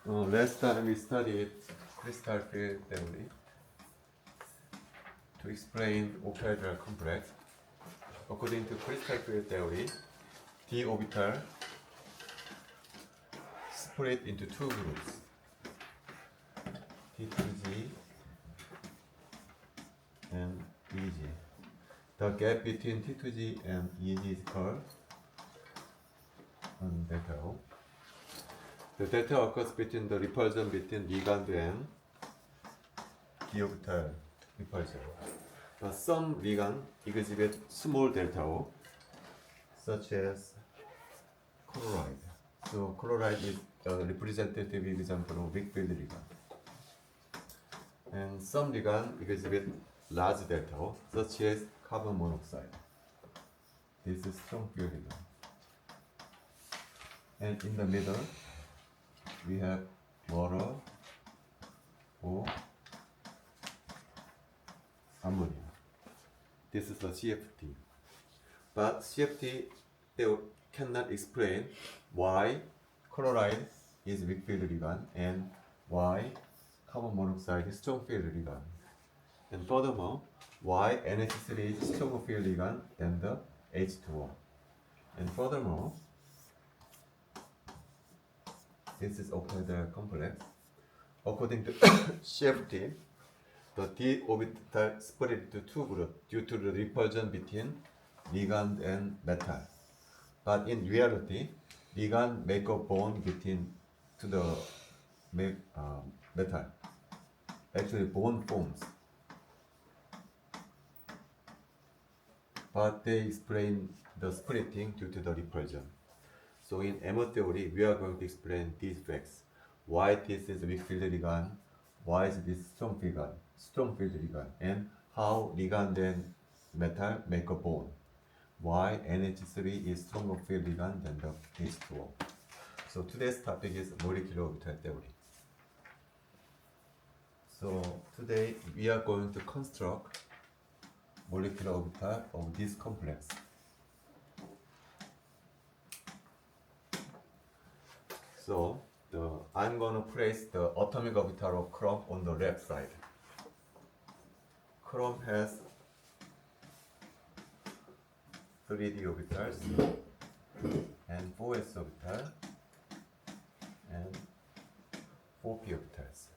Last time we studied crystal field theory to explain octahedral complex. According to crystal field theory, d orbital split into two groups, T2g and EG. The gap between T2g and EG is called delta O. The delta occurs between the repulsion between ligand and d orbital repulsion. Some ligand exhibit small delta O, such as chloride. So chloride is a representative example of weak field ligand. And some ligand exhibit large delta O, such as carbon monoxide. This is strong field ligand. And in the middle, we have water or ammonia. This is the CFT. But CFT they cannot explain why chloride is weak field ligand and why carbon monoxide is strong field ligand. And furthermore, why NH3 is stronger field ligand than the H2O. And furthermore, this is octahedral complex. According to CFT, the d orbital split into two groups due to the repulsion between ligand and metal. But in reality, ligand make a bond between to the metal. Actually, bond forms. But they explain the splitting due to the repulsion. So in MO theory, we are going to explain these facts. Why this is weak field ligand, why is this strong field ligand, and how ligand and metal make a bond. Why NH3 is stronger field ligand than the H2O. So today's topic is molecular orbital theory. So today we are going to construct molecular orbital of this complex. So I'm going to place the atomic orbital of chrome on the left side. Chrome has 3d orbitals and 4s orbital and 4p orbitals.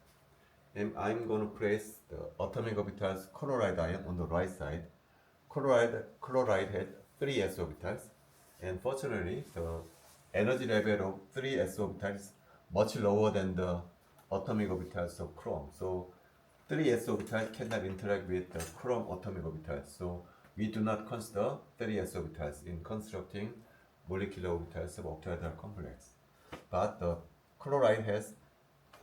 And I'm going to place the atomic orbitals chloride ion on the right side. Chloride had 3s orbitals, and fortunately the energy level of 3s orbitals is much lower than the atomic orbitals of chrome. So 3s orbitals cannot interact with the chrome atomic orbitals. So we do not consider 3s orbitals in constructing molecular orbitals of octahedral complex. But the chloride has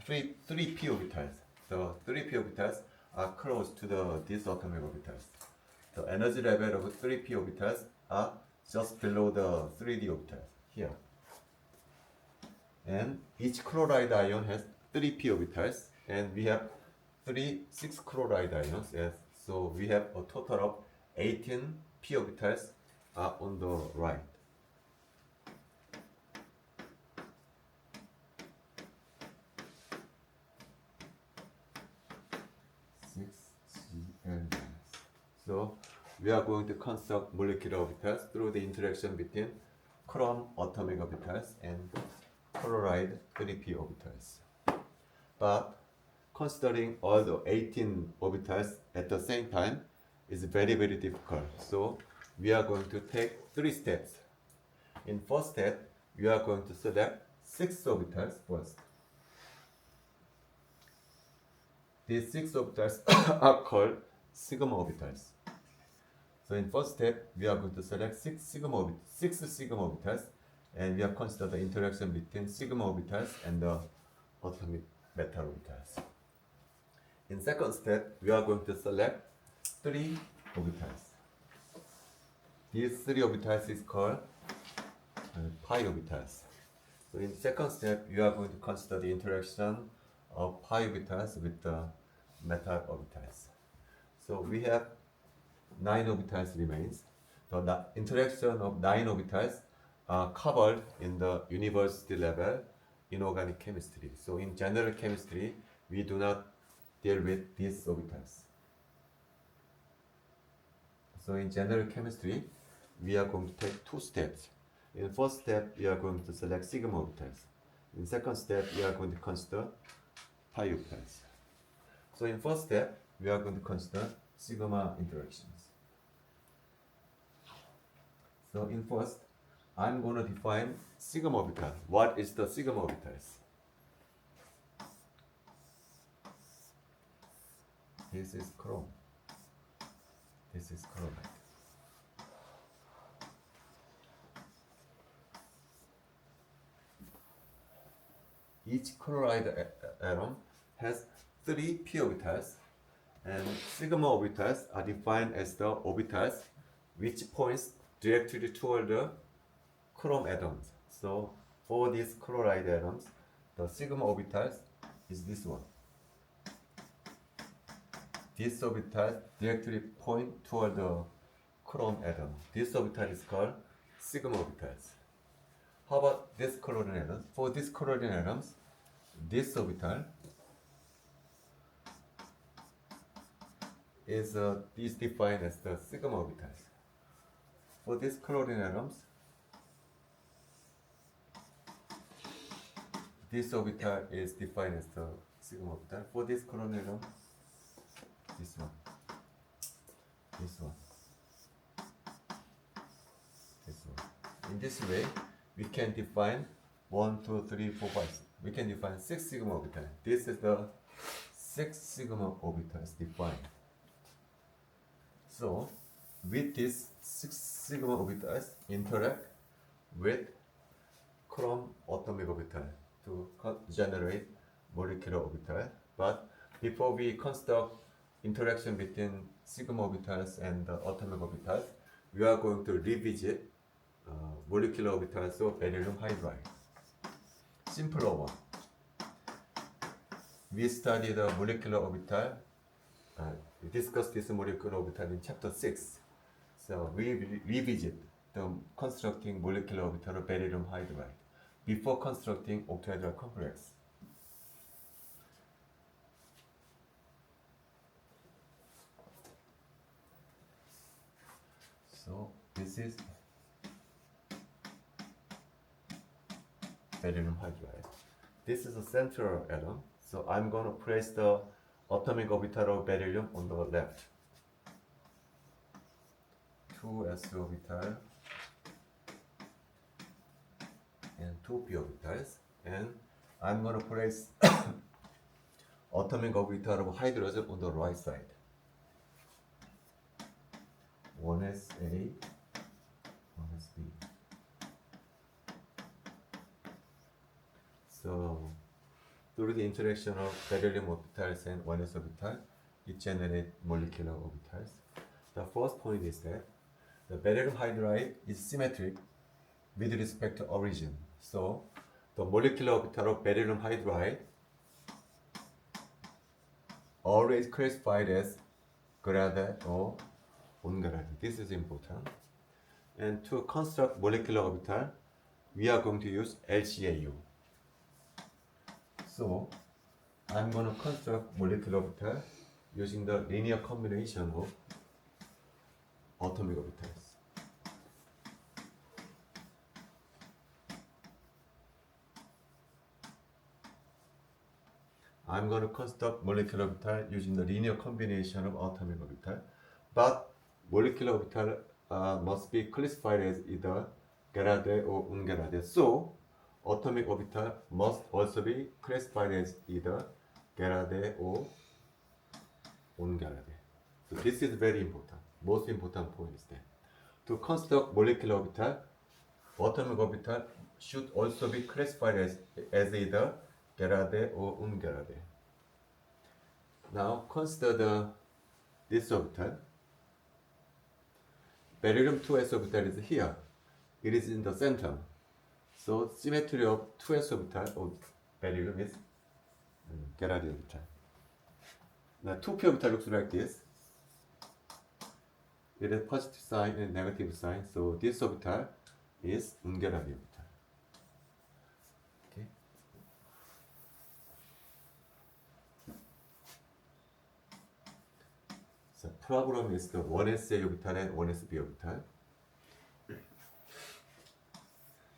3p orbitals. The 3p orbitals are close to these atomic orbitals. The energy level of 3p orbitals are just below the 3d orbitals here. And each chloride ion has 3p orbitals, and we have 6 chloride ions. Yes. So we have a total of 18 p orbitals on the right. So we are going to construct molecular orbitals through the interaction between chrome atomic orbitals and chloride 3p orbitals. But considering all the 18 orbitals at the same time is very, very difficult. So we are going to take 3 steps. In first step, we are going to select 6 orbitals first. These 6 orbitals are called sigma orbitals. So in first step, we are going to select 6 sigma orbitals, and we have considered the interaction between sigma orbitals and the atomic metal orbitals. In second step, we are going to select 3 orbitals. These 3 orbitals is called pi orbitals. So in second step, we are going to consider the interaction of pi orbitals with the metal orbitals. So we have 9 orbitals remains. The interaction of 9 orbitals are covered in the university level inorganic chemistry. So in general chemistry, we do not deal with these orbitals. So in general chemistry, we are going to take two steps. In first step, we are going to select sigma orbitals. In second step, we are going to consider pi orbitals. So in first step, we are going to consider sigma interactions. So in first, I'm going to define sigma orbital. What is the sigma orbitals? This is chrome. This is chloride. Each chloride atom has 3 p orbitals, and sigma orbitals are defined as the orbitals which points directly toward the chrome atoms. So for these chloride atoms, the sigma orbitals is this one. This orbital directly point toward the chrome atom. This orbital is called sigma orbitals. How about this chlorine atom? For this chlorine atoms, this orbital is defined as the sigma orbitals. For this chlorine atoms, this orbital is defined as the sigma orbital. For this chlorine atom, this one, this one, this one. In this way, we can define 1, 2, 3, 4, 5. We can define 6 sigma orbitals. This is the 6 sigma orbitals defined. So, with these 6 sigma orbitals interact with chrome atomic orbital to generate molecular orbital. But before we construct interaction between sigma orbitals and the atomic orbitals, we are going to revisit molecular orbitals of beryllium hydride. Simpler one. We studied the molecular orbital. We discussed this molecular orbital in chapter 6. So we revisit the constructing molecular orbital of beryllium hydride before constructing octahedral complex. So this is beryllium hydride. This is a central atom. So I'm going to place the atomic orbital of beryllium on the left. 2s orbital and 2p orbitals, and I'm going to place atomic orbital of hydrogen on the right side. 1s A, 1s B. So through the interaction of beryllium orbitals and 1s orbital, it generates molecular orbitals. The first point is that the beryllium hydride is symmetric with respect to origin. So the molecular orbital of beryllium hydride always classified as Gerade or ungerade. This is important. And to construct molecular orbital, we are going to use LCAU. So I'm going to construct molecular orbital using the linear combination of atomic orbitals. I'm going to construct molecular orbital using the linear combination of atomic orbital, but molecular orbital must be classified as either Gerade or ungerade. So atomic orbital must also be classified as either Gerade or ungerade. So this is very important. Most important point is that to construct molecular orbital, atomic orbital should also be classified as either Gerade or ungerade. Now consider this orbital. Beryllium 2s orbital is here. It is in the center. So symmetry of 2s orbital of beryllium is Gerade orbital. Now 2p orbital looks like this. It is positive sign and negative sign. So this orbital is ungerade orbital. Okay. problem is the 1s orbital and 1sb orbital.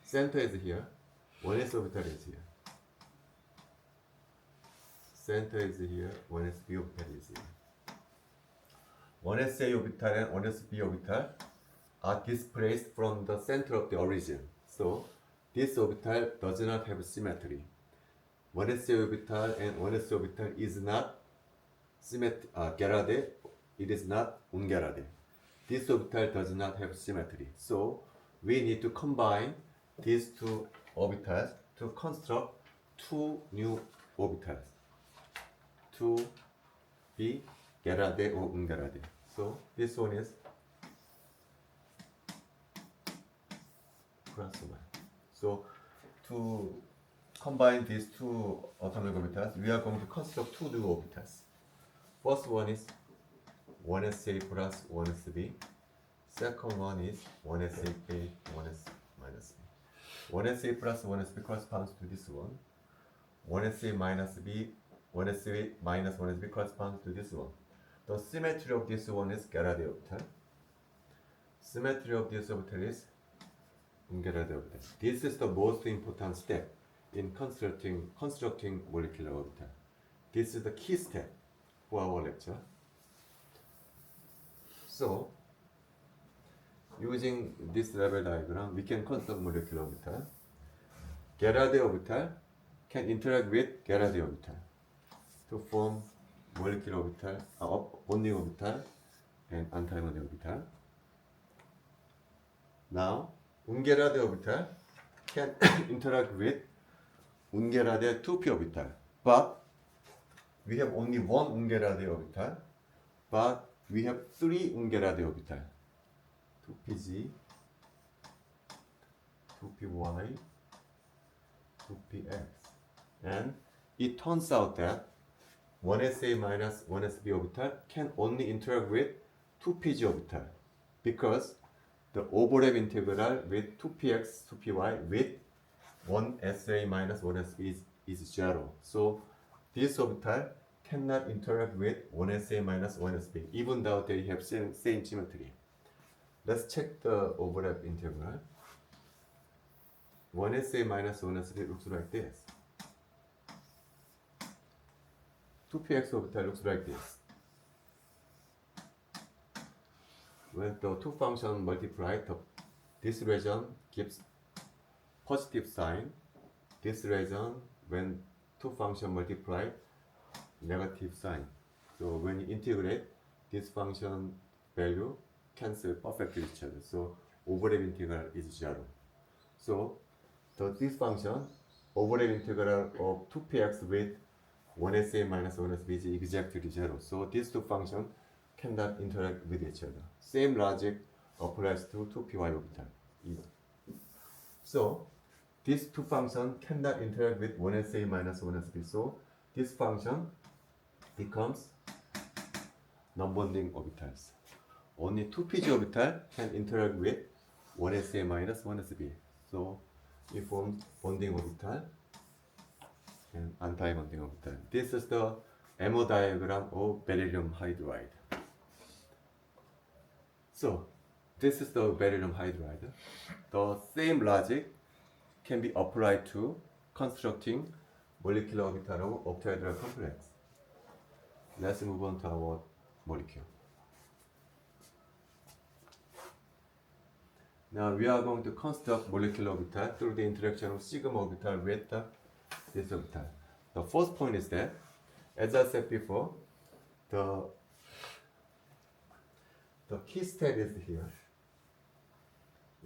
Center is here. 1s orbital is here. Center is here. 1sb orbital is here. 1s orbital and 1sb orbital are displaced from the center of the origin. So this orbital does not have symmetry. 1s orbital and 1s orbital is not Gerade. It is not ungerade. This orbital does not have symmetry. So we need to combine these two orbitals to construct two new orbitals to be gerade or ungerade. So this one is plus one. So to combine these two atomic orbitals, we are going to construct two new orbitals. First one is 1sa plus 1sb. Second one is 1sa 1s minus b. 1sa plus 1sb corresponds to this one. 1sa minus b, 1sa minus 1sb corresponds to this one. The symmetry of this one is Gerade orbital. Symmetry of this orbital is ungerade orbital. This is the most important step in constructing molecular orbital. This is the key step for our lecture. So, using this level diagram, we can construct molecular orbital. Gerade orbital can interact with Gerade orbital to form molecular orbital, bonding orbital, and anti-bonding orbital. Now, ungerade orbital can interact with ungerade 2p orbital, but we have only one ungerade orbital, but we have three ungerade orbital. 2pg, 2py, 2px. And it turns out that 1sa minus 1sb orbital can only interact with 2pg orbital because the overlap integral with 2px, 2py with 1sa minus 1sb is 0. So this orbital cannot interact with 1sa minus 1sb even though they have same symmetry. Let's check the overlap integral. 1sa minus 1sb looks like this. 2px orbital looks like this. When the two functions multiply, this region gives positive sign. This region, when two functions multiply, negative sign. So when you integrate, this function value cancel perfectly each other. So overlap integral is 0. So this function overlap integral of 2px with 1sa minus 1sb is exactly 0. So these two functions cannot interact with each other. Same logic applies to 2py orbital. So these two functions cannot interact with 1sa minus 1sb. So this function becomes non-bonding orbitals. Only 2pg orbital can interact with 1sa minus 1sb. So it forms bonding orbital and anti-bonding orbital. This is the MO diagram of beryllium hydride. So this is the beryllium hydride. The same logic can be applied to constructing molecular orbital of octahedral complex. Let's move on to our molecule. Now we are going to construct molecular orbital through the interaction of sigma orbital with this orbital. The first point is that, as I said before, the key step is here.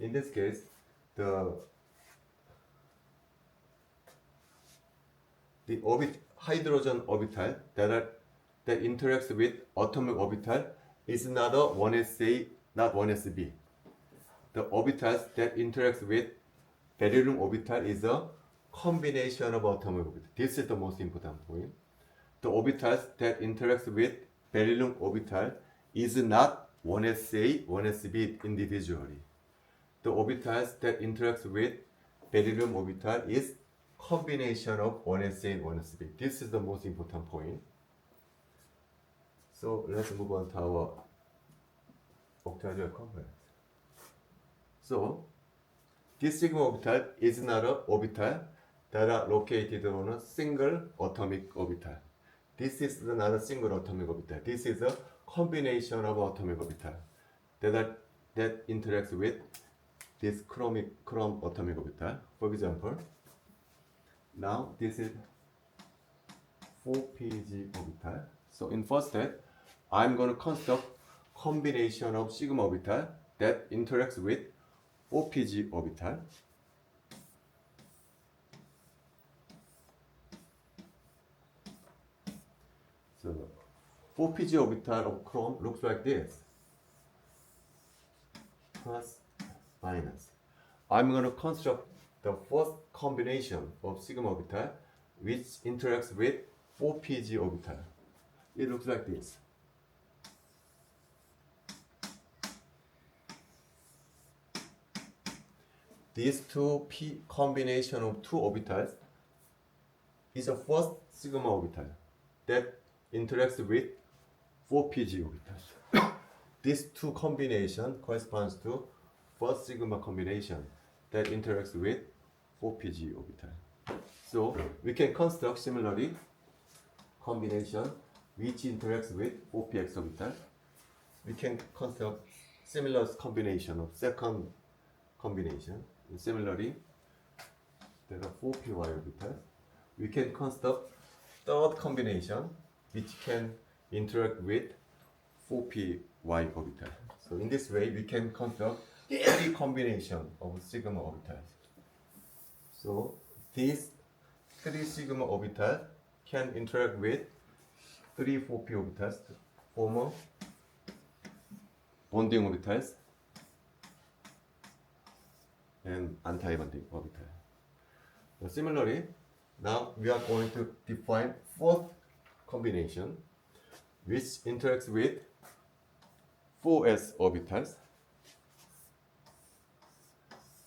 In this case, the hydrogen orbital that interacts with atomic orbital is another 1sa, not 1sb. The orbitals that interacts with beryllium orbital is a combination of atomic orbitals. This is the most important point. The orbitals that interacts with beryllium orbital is not 1sa, 1sb individually. The orbitals that interacts with beryllium orbital is combination of 1sa and 1sb. This is the most important point. So let's move on to our octagonal component. So this sigma orbital is not an orbital that are located on a single atomic orbital. This is not a single atomic orbital. This is a combination of atomic orbital that interacts with this chrome atomic orbital. For example, now this is 4pg orbital. So in first step, I'm going to construct combination of sigma orbital that interacts with 4pg orbital. So 4pg orbital of chrome looks like this. Plus, minus. I'm going to construct the first combination of sigma orbital which interacts with 4pg orbital. It looks like this. These two combination of two orbitals is the first sigma orbital that interacts with 4pg orbitals. These two combination corresponds to first sigma combination that interacts with 4pg orbital. So we can construct similarly combination which interacts with 4px orbital. We can construct similar combination of second combination. And similarly, there are 4py orbitals. We can construct third combination which can interact with 4py orbital. So in this way, we can construct three combination of sigma orbitals. So these three sigma orbitals can interact with three 4p orbitals to form a bonding orbitals and anti-bonding orbital. Similarly, now we are going to define fourth combination which interacts with 4s orbitals.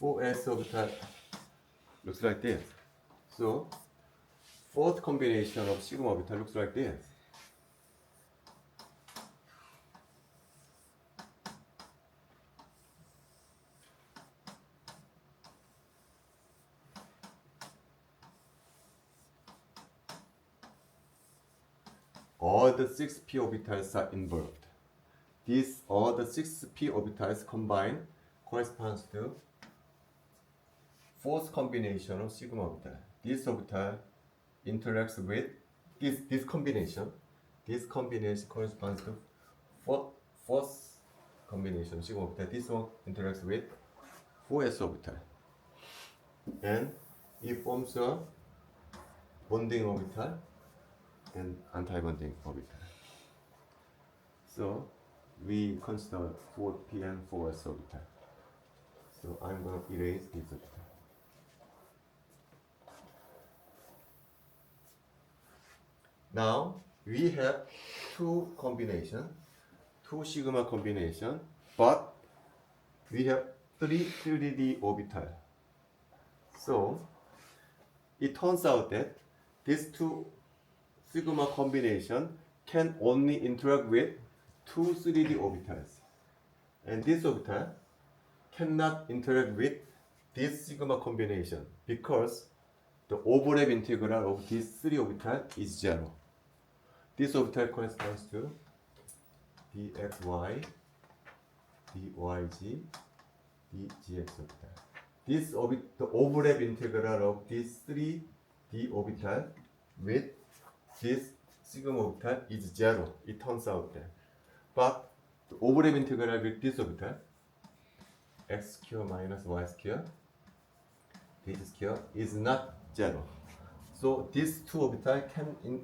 4s orbital looks like this. So fourth combination of sigma orbital looks like this. All the 6p orbitals are involved. These all the 6p orbitals combined corresponds to fourth combination of sigma orbital. This orbital interacts with this combination. This combination corresponds to fourth combination of sigma orbital. This one interacts with 4s orbital, and it forms a bonding orbital and anti-bonding orbital. So we consider 4p and 4s orbital. So I'm going to erase this orbital. Now we have two combination, two sigma combination, but we have three 3D orbital. So it turns out that these two sigma combination can only interact with two 3D orbitals, and this orbital cannot interact with this sigma combination because the overlap integral of these three orbitals is 0. This orbital corresponds to dxy, dyg, dgx orbital. This the overlap integral of these three d orbital with this sigma orbital is 0. It turns out that. But the overlap integral with this orbital, x square minus y square, this square is not 0. So these two orbitals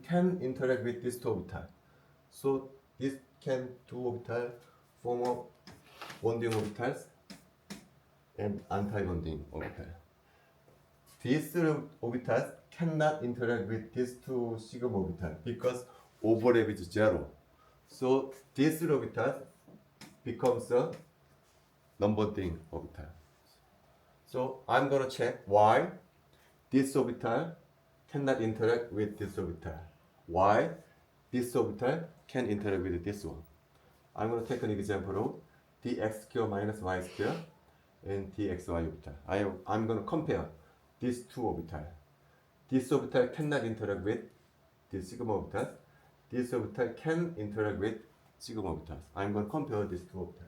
can interact with these two orbitals. So this two orbitals form a bonding orbitals and anti-bonding orbital. These three orbitals cannot interact with these two sigma orbitals because overlap is 0. So this orbital becomes a non-bonding orbital. So I'm going to check why this orbital cannot interact with this orbital. Why this orbital can interact with this one. I'm going to take an example of dx square minus y square and dxy orbital. I'm going to compare these two orbitals. This orbital cannot interact with this sigma orbital. This orbital can interact with sigma orbitals. I'm going to compare these two orbitals.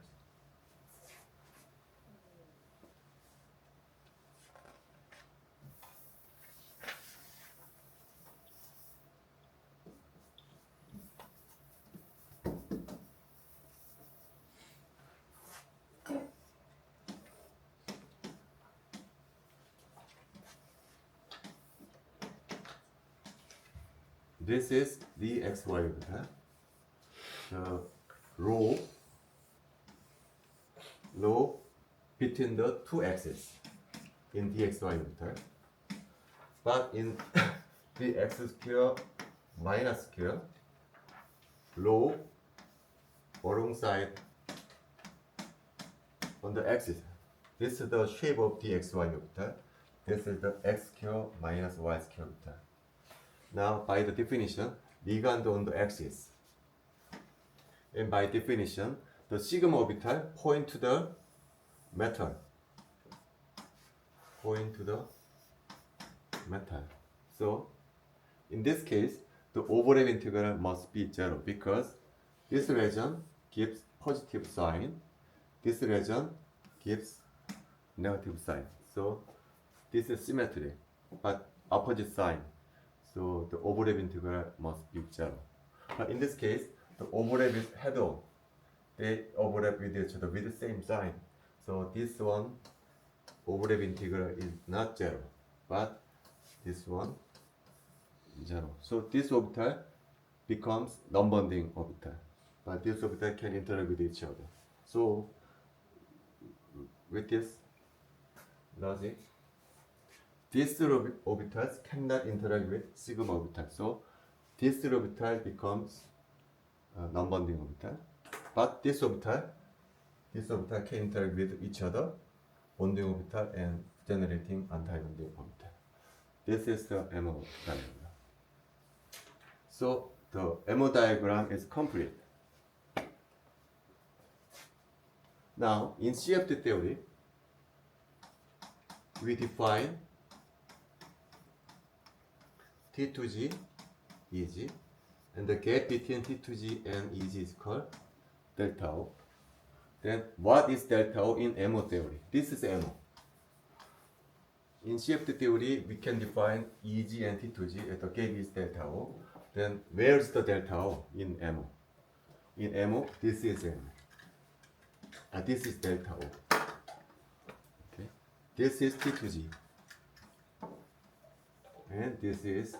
This is the xy orbital. The row between the two axes in dxy orbital. But in the x square minus square, row alongside on the axis. This is the shape of the xy orbital. This is the x square minus y square orbital. Now, by the definition, ligand on the axis. And by definition, the sigma orbital point to the metal. Point to the metal. So, in this case, the overlap integral must be 0 because this region gives positive sign. This region gives negative sign. So, this is symmetry, but opposite sign. So the overlap integral must be 0. But in this case, the overlap is head-on. They overlap with each other with the same sign. So this one overlap integral is not 0, but this one 0. So this orbital becomes non-bonding orbital, but this orbital can interact with each other. So with this logic, these orbitals cannot interact with sigma orbital. So this orbital becomes non-bonding orbital. But this orbital can interact with each other, bonding orbital and generating anti-bonding orbital. This is the MO diagram. So the MO diagram is complete. Now in CFT theory, we define T2G, EG, and the gap between T2G and EG is called delta O. Then what is delta O in MO theory? This is MO. In CFT theory, we can define EG and T2G and the gap is delta O. Then where is the delta O in MO? In MO, this is MO. This is delta O. Okay. This is T2G. And this is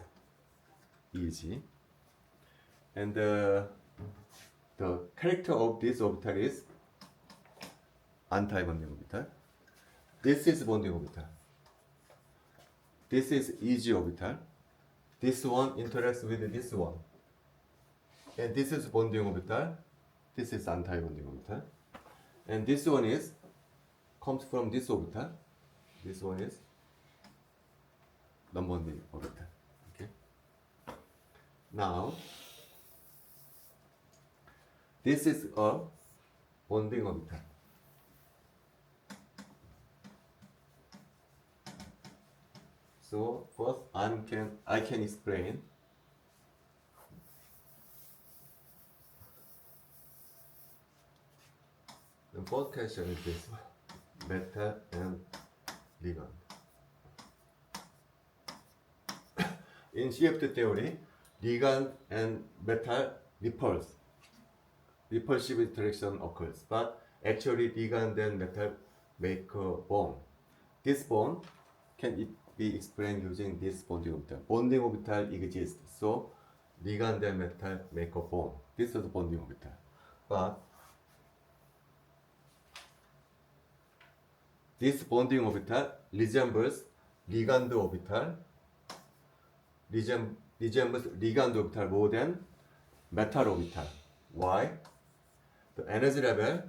EG. And the character of this orbital is anti-bonding orbital. This is bonding orbital. This is EG orbital. This one interacts with this one. And this is bonding orbital. This is anti-bonding orbital. And this one comes from this orbital. This one is non-bonding orbital. Okay. Now, this is a bonding orbital. So first, I can explain the first question is this: metal and ligand. In CFT theory, ligand and metal repulsive interaction occurs, but actually ligand and metal make a bond. This bond can be explained using this bonding orbital. Bonding orbital exists, so ligand and metal make a bond. This is the bonding orbital. But this bonding orbital resembles ligand orbital more than metal orbital. Why? The energy level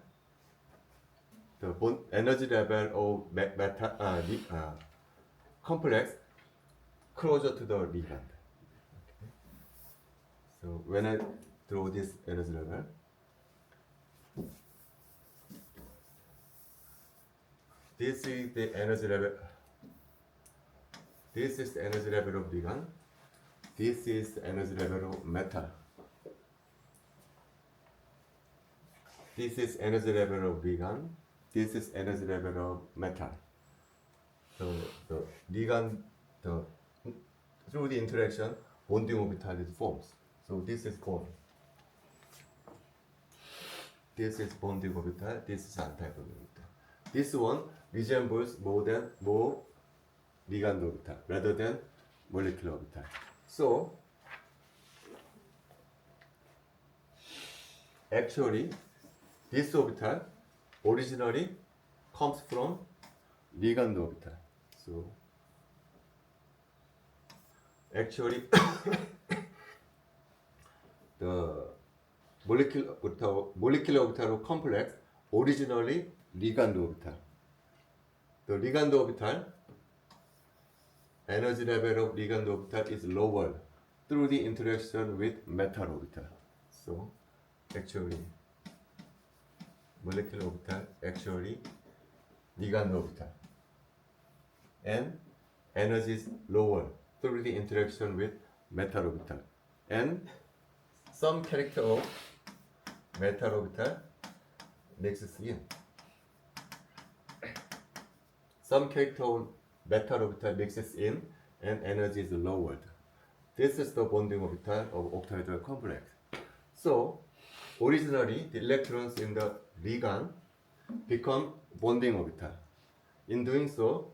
of metal complex closer to the ligand. Okay. So when I draw this energy level, This is the energy level. This is the energy level of ligand. This is the energy level of metal. This is energy level of ligand. This is energy level of metal. So the ligand, through the interaction, bonding orbital is forms. So this is bond. This is bonding orbital. This is anti-bonding orbital. This one resembles more ligand orbital rather than molecular orbital. So actually, this orbital originally comes from ligand orbital. So actually, the molecular orbital complex originally ligand orbital. The ligand orbital energy level of ligand orbital is lower through the interaction with metal orbital. So actually molecular orbital actually ligand orbital, and energy is lower through the interaction with metal orbital, and some character of metal orbital mixes in. Some character of metal orbital mixes in and energy is lowered. This is the bonding orbital of octahedral complex. So originally the electrons in the ligand become bonding orbital. In doing so,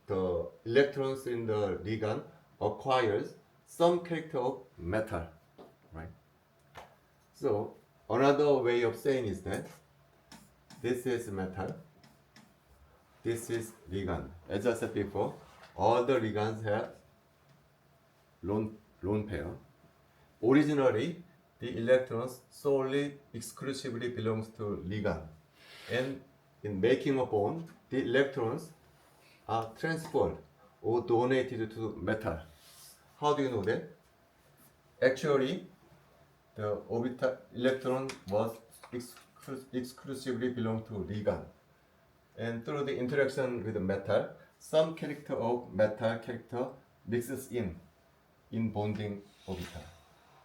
the electrons in the ligand acquires some character of metal, right? So another way of saying is that this is metal, this is ligand. As I said before, all the ligands have lone pair. Originally, the electrons solely exclusively belongs to ligand, and in making a bond, the electrons are transferred or donated to metal. How do you know that? Actually, the orbital electron was exclusively belong to ligand, and through the interaction with the metal, some character of metal character mixes in bonding orbital.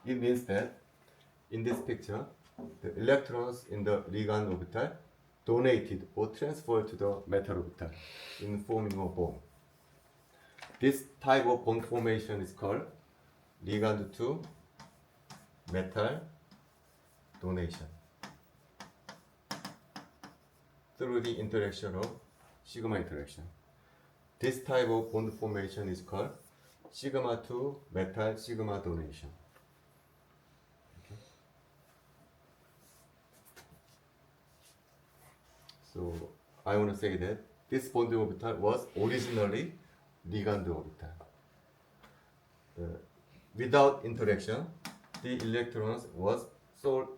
It means that in this picture, the electrons in the ligand orbital donated or transferred to the metal orbital in forming a bond. This type of bond formation is called ligand to metal donation through the interaction of sigma interaction. This type of bond formation is called sigma to metal sigma donation. Okay. So I want to say that this bonding orbital was originally ligand orbital. Without interaction, the electrons was so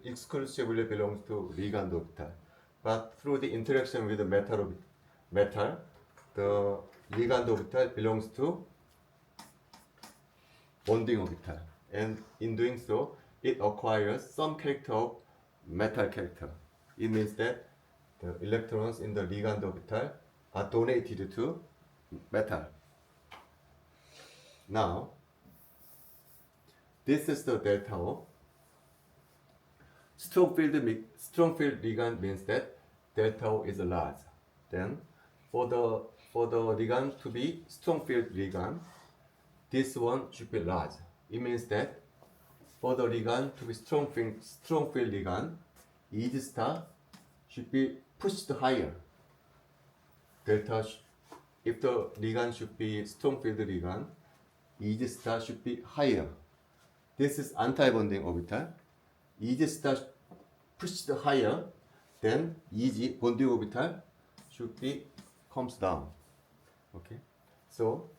exclusively belongs to ligand orbital. But through the interaction with the metal, the ligand orbital belongs to bonding orbital, and in doing so, it acquires some character of metal character. It means that the electrons in the ligand orbital are donated to metal. Now, this is the delta O. Strong field ligand means that delta O is large. Then, for the ligand to be strong field ligand, this one should be large. It means that for the ligand to be strong field ligand, EG star should be pushed higher. If the ligand should be strong field ligand, EG star should be higher. This is anti-bonding orbital. EG star pushed higher, then EG bonding orbital should be comes down. Okay, so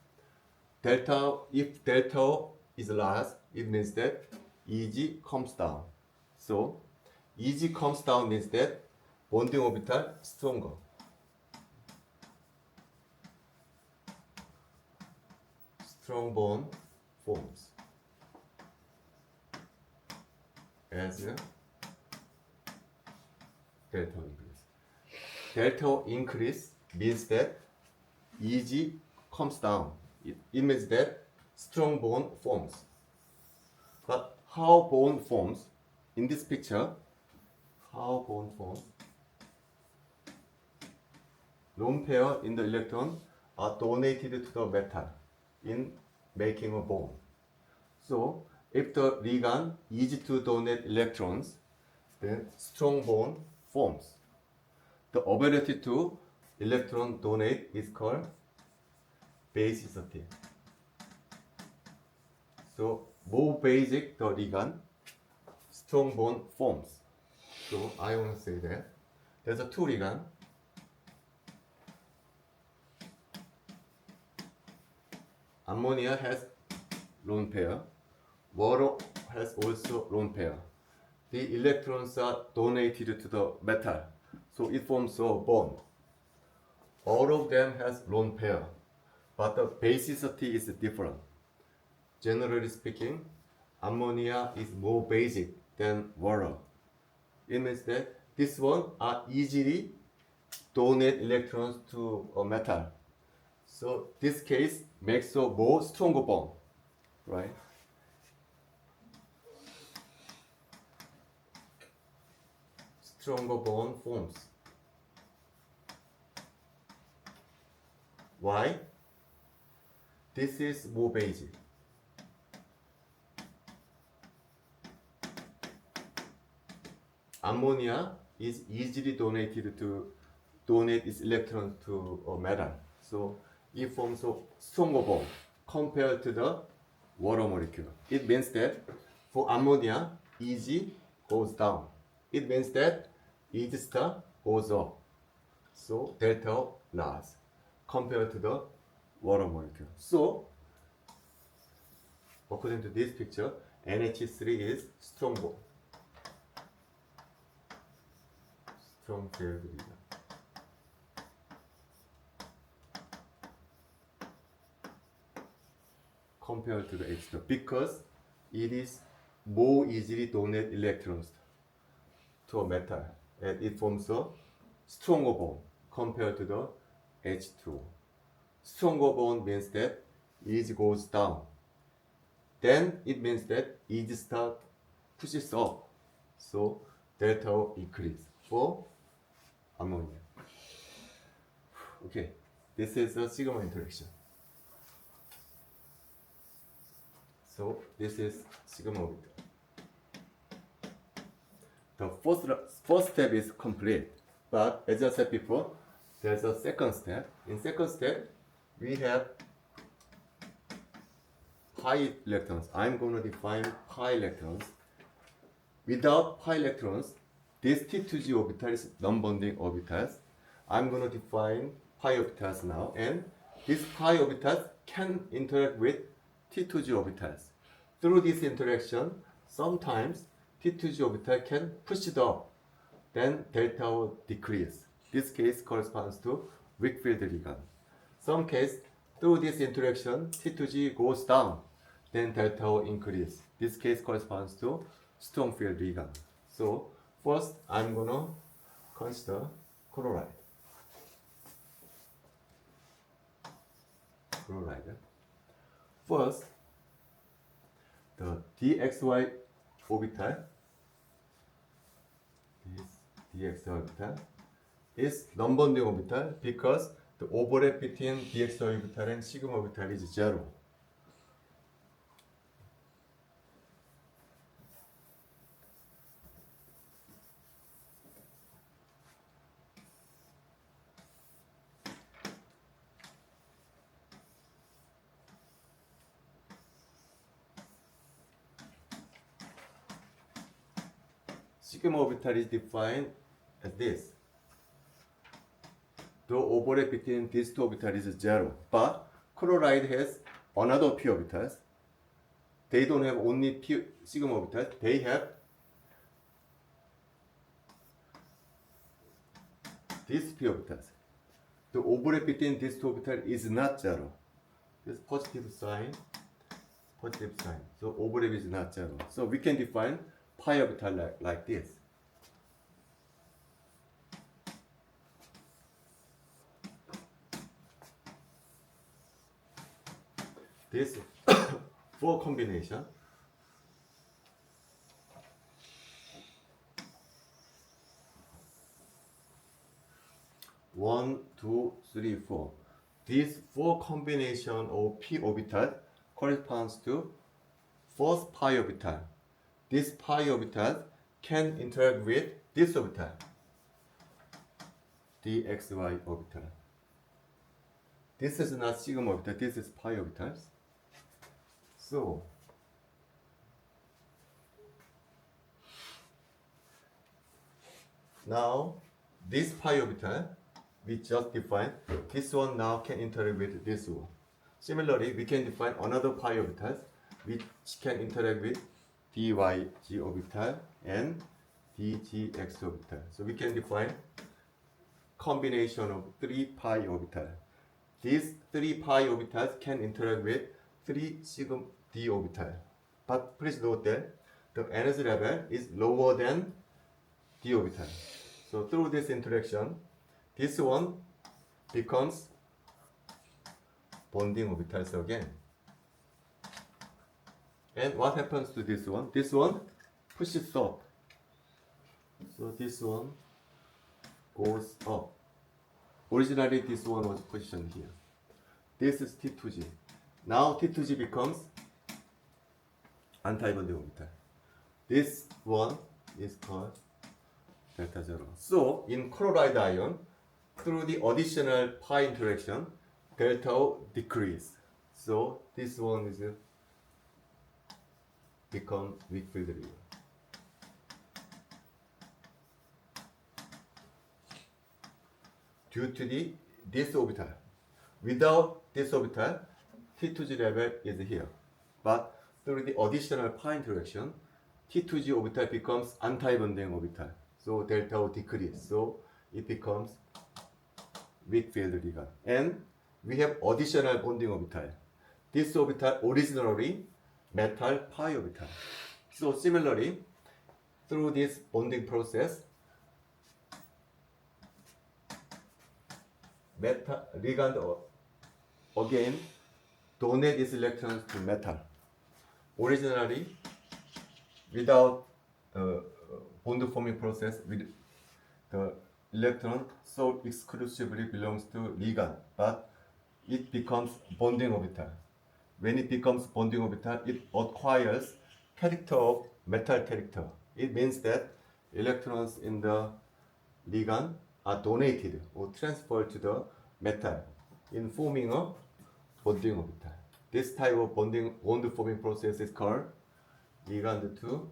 if delta O is large, it means that EG comes down. So EG comes down means that bonding orbital stronger. Strong bond forms as delta O increases. delta increase means that Eg comes down. It means that strong bond forms. But how bond forms in this picture? How bond forms? Lone pair in the electron are donated to the metal in making a bond. So if the ligand is to donate electrons, then strong bond forms. The ability to electron donate is called basicity. So more basic the ligand, strong bond forms. So I want to say that there's a two ligand. Ammonia has lone pair. Water has also lone pair. The electrons are donated to the metal, so it forms a bond. All of them has lone pair, but the basicity is different. Generally speaking, ammonia is more basic than water. It means that this one are easily donate electrons to a metal. So this case makes a more stronger bond, right? Stronger bond forms. Why? This is more basic. Ammonia is easily donate its electrons to a metal. So it forms a stronger bond compared to the water molecule. It means that for ammonia, Eg goes down. It means that Eg star goes up. So delta large compared to the water molecule. So according to this picture, NH3 is strong bond. Strong field ligand. Compared to the H2 because it is more easily donate electrons to a metal and it forms a stronger bond compared to the H2. Stronger bond means that Eg goes down. Then it means that Eg star pushes up. So delta increase for ammonia. Okay, this is a sigma interaction. So this is sigma orbital. The first step is complete, but as I said before, there's a second step. In second step, we have pi electrons. I'm going to define pi electrons. Without pi electrons, this T2g orbital is non-bonding orbitals. I'm going to define pi orbitals now, and these pi orbitals can interact with T2g orbitals. Through this interaction, sometimes T2g orbital can push it up, then delta will decrease. This case corresponds to weak field ligand. Some case, through this interaction, T2g goes down, then delta will increase. This case corresponds to strong field ligand. So first, I'm gonna consider chloride. First, the dxy orbital, this dxy orbital is non-bonding orbital because the overlap between dxy orbital and sigma orbital is 0. Sigma orbital is defined as this. The overlap between these two orbitals is 0. But chloride has another p orbitals. They don't have only p sigma orbitals. They have these p orbitals. The overlap between these two orbitals is not 0. This positive sign. So overlap is not 0. So we can define pi orbital like this. this four combination. One, two, three, four. This four combination of p orbital corresponds to first pi orbital. This pi orbital can interact with this orbital, the xy orbital. This is not sigma orbital, this is pi orbitals. So, now this pi orbital we just defined, this one now can interact with this one. Similarly, we can define another pi orbitals which can interact with dyg orbital and dgx orbital. So we can define combination of 3 pi orbital. These 3 pi orbitals can interact with 3 sigma d orbital. But please note that the energy level is lower than d orbital. So through this interaction, this one becomes bonding orbitals again. And what happens to this one? This one pushes up. So this one goes up. Originally this one was positioned here. This is T2G. Now T2G becomes anti-bonding orbital. This one is called delta zero. So in chloride ion, through the additional pi interaction, delta O decrease. So this one is become weak field region. Due to this orbital. Without this orbital, T2G level is here. But through the additional pi interaction, T2G orbital becomes anti-bonding orbital. So delta O decrease. So it becomes weak field ligand. And we have additional bonding orbital. This orbital originally metal pi orbital. So similarly, through this bonding process, metal ligand again donate its electrons to metal. Originally, without bond forming process, with the electron so exclusively belongs to ligand, but it becomes bonding orbital. When it becomes bonding orbital, it acquires character of metal character. It means that electrons in the ligand are donated or transferred to the metal in forming a bonding orbital. This type of bond forming process is called ligand to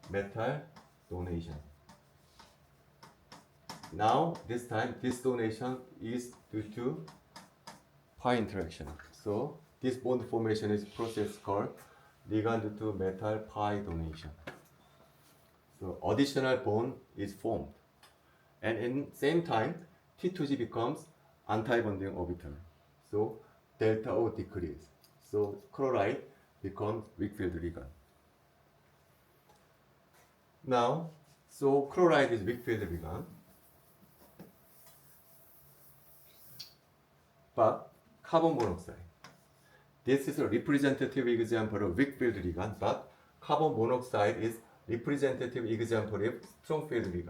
metal donation. Now, this time, this donation is due to pi interaction. So, this bond formation is process called ligand to metal pi donation. So, additional bond is formed. And in same time, T2G becomes anti-bonding orbital. So, delta O decrease. So, chloride becomes weak field ligand. Now, so chloride is weak field ligand. But carbon monoxide. This is a representative example of weak field ligand, but carbon monoxide is representative example of strong field ligand.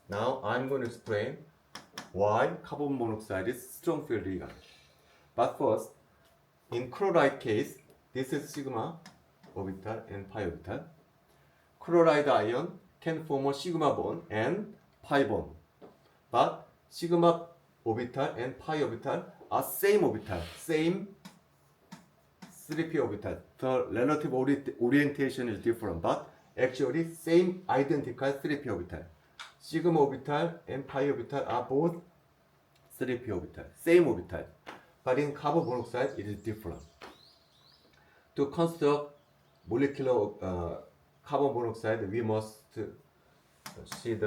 Now I'm going to explain why carbon monoxide is strong field ligand. But first, in chloride case, this is sigma orbital and pi orbital. Chloride ion can form a sigma bond and pi bond. But sigma orbital and pi orbital are same orbital, same 3p orbital. The relative orientation is different, but actually same identical 3p orbital. Sigma orbital and pi orbital are both 3p orbital, same orbital. But in carbon monoxide, it is different. To construct molecular carbon monoxide, we must see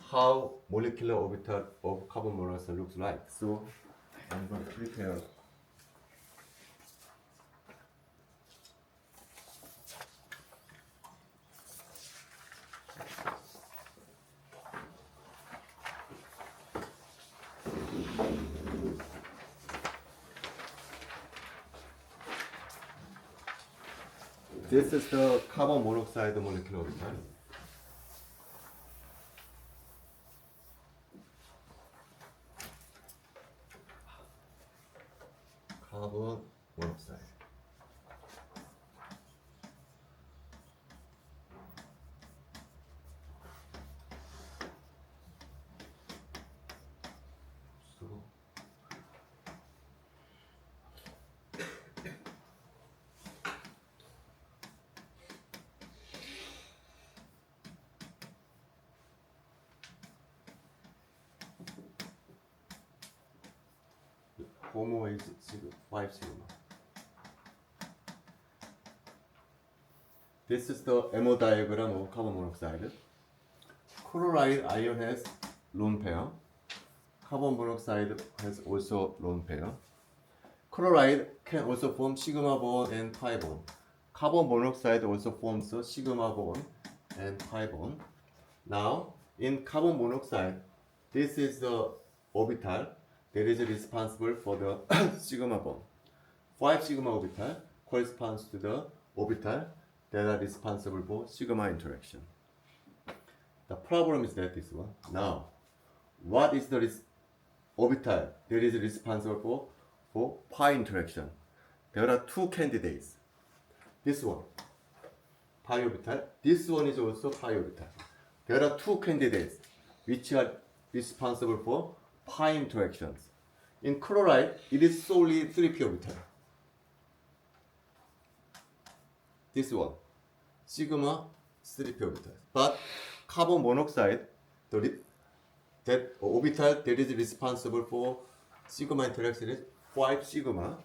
how molecular orbital of carbon monoxide looks like. So I'm going to prepare. This is the carbon monoxide molecular orbital. Carbon monoxide. So HOMO is 5 sigma. This is the MO diagram of carbon monoxide. Chloride ion has lone pair. Carbon monoxide has also lone pair. Chloride can also form sigma bond and pi bond. Carbon monoxide also forms a sigma bond and pi bond. Now, in carbon monoxide, this is the orbital that is responsible for the sigma bond. 5 sigma orbital corresponds to the orbital that are responsible for sigma interaction. The problem is that this one. Now, what is the orbital that is responsible for pi interaction? There are two candidates. This one, pi orbital. This one is also pi orbital. There are two candidates which are responsible for pi interactions. In chloride, it is solely 3p orbital. This one, sigma 3p orbital. But carbon monoxide, that orbital that is responsible for sigma interaction is 5 sigma.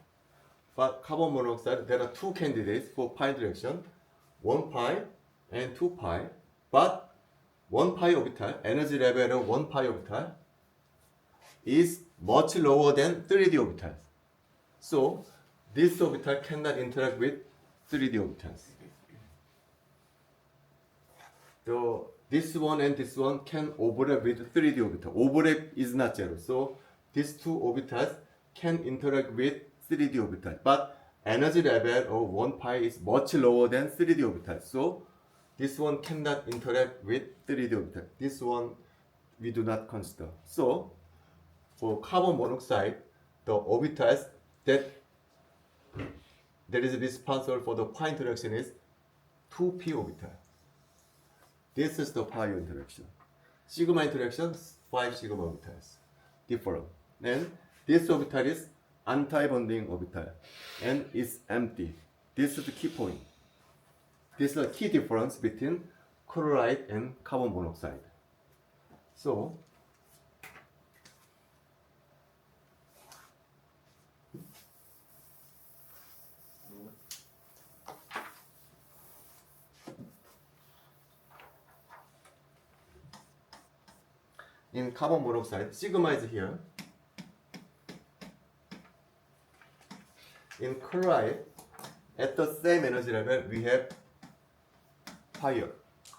But carbon monoxide, there are two candidates for pi interaction, 1 pi and 2 pi. But 1 pi orbital, energy level of 1 pi orbital is much lower than 3D orbitals. So this orbital cannot interact with 3D orbitals. This one and this one can overlap with 3D orbital. Overlap is not zero. So these two orbitals can interact with 3D orbital. But energy level of 1 pi is much lower than 3D orbital. So this one cannot interact with 3D orbital. This one we do not consider. So for carbon monoxide, the orbitals that is responsible for the pi interaction is 2p orbital. This is the pi interaction. Sigma interaction, 5 sigma orbitals. Different. And this orbital is anti-bonding orbital and is empty. This is the key point. This is the key difference between chloride and carbon monoxide. So, in carbon monoxide, sigma is here. In chloride, at the same energy level, we have higher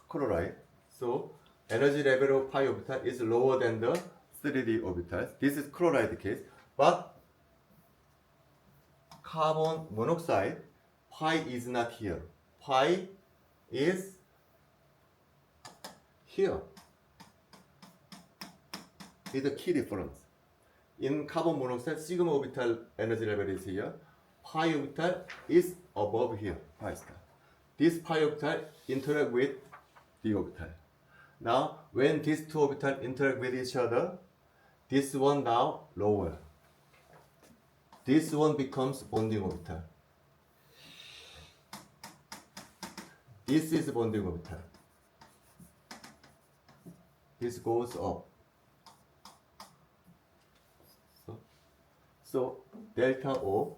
chloride. So energy level of pi orbital is lower than the 3D orbitals. This is chloride case. But carbon monoxide, pi is not here. Pi is here. Is the key difference. In carbon monoxide, sigma orbital energy level is here. Pi orbital is above here, pi star. This pi orbital interact with the orbital. Now, when these two orbitals interact with each other, this one now lower. This one becomes bonding orbital. This is bonding orbital. This goes up. So delta O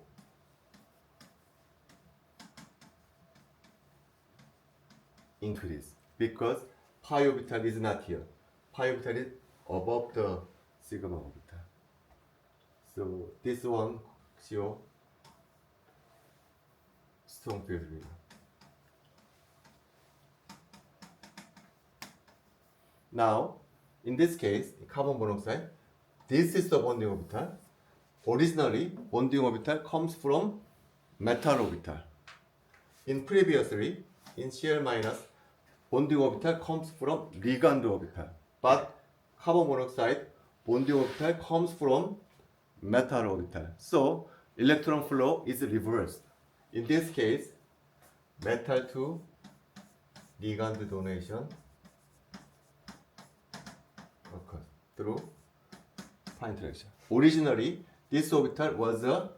increase because pi orbital is not here. Pi orbital is above the sigma orbital. So this one show strong field ring. Now, in this case, carbon monoxide, this is the bonding orbital. Originally, bonding orbital comes from metal orbital. in previously, in Cl minus, bonding orbital comes from ligand orbital. But carbon monoxide bonding orbital comes from metal orbital. So electron flow is reversed. In this case, metal to ligand donation occurs through pi interaction. Originally, this orbital was a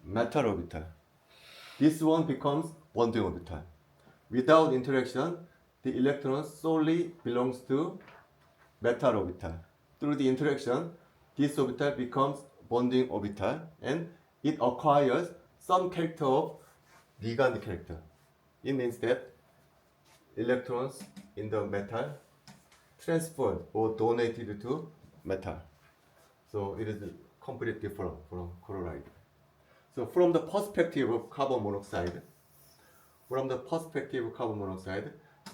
metal orbital. This one becomes bonding orbital. Without interaction, the electron solely belongs to metal orbital. Through the interaction, this orbital becomes bonding orbital and it acquires some character of ligand character. It means that electrons in the metal transferred or donated to metal. So it is completely different from chloride. So from the perspective of carbon monoxide,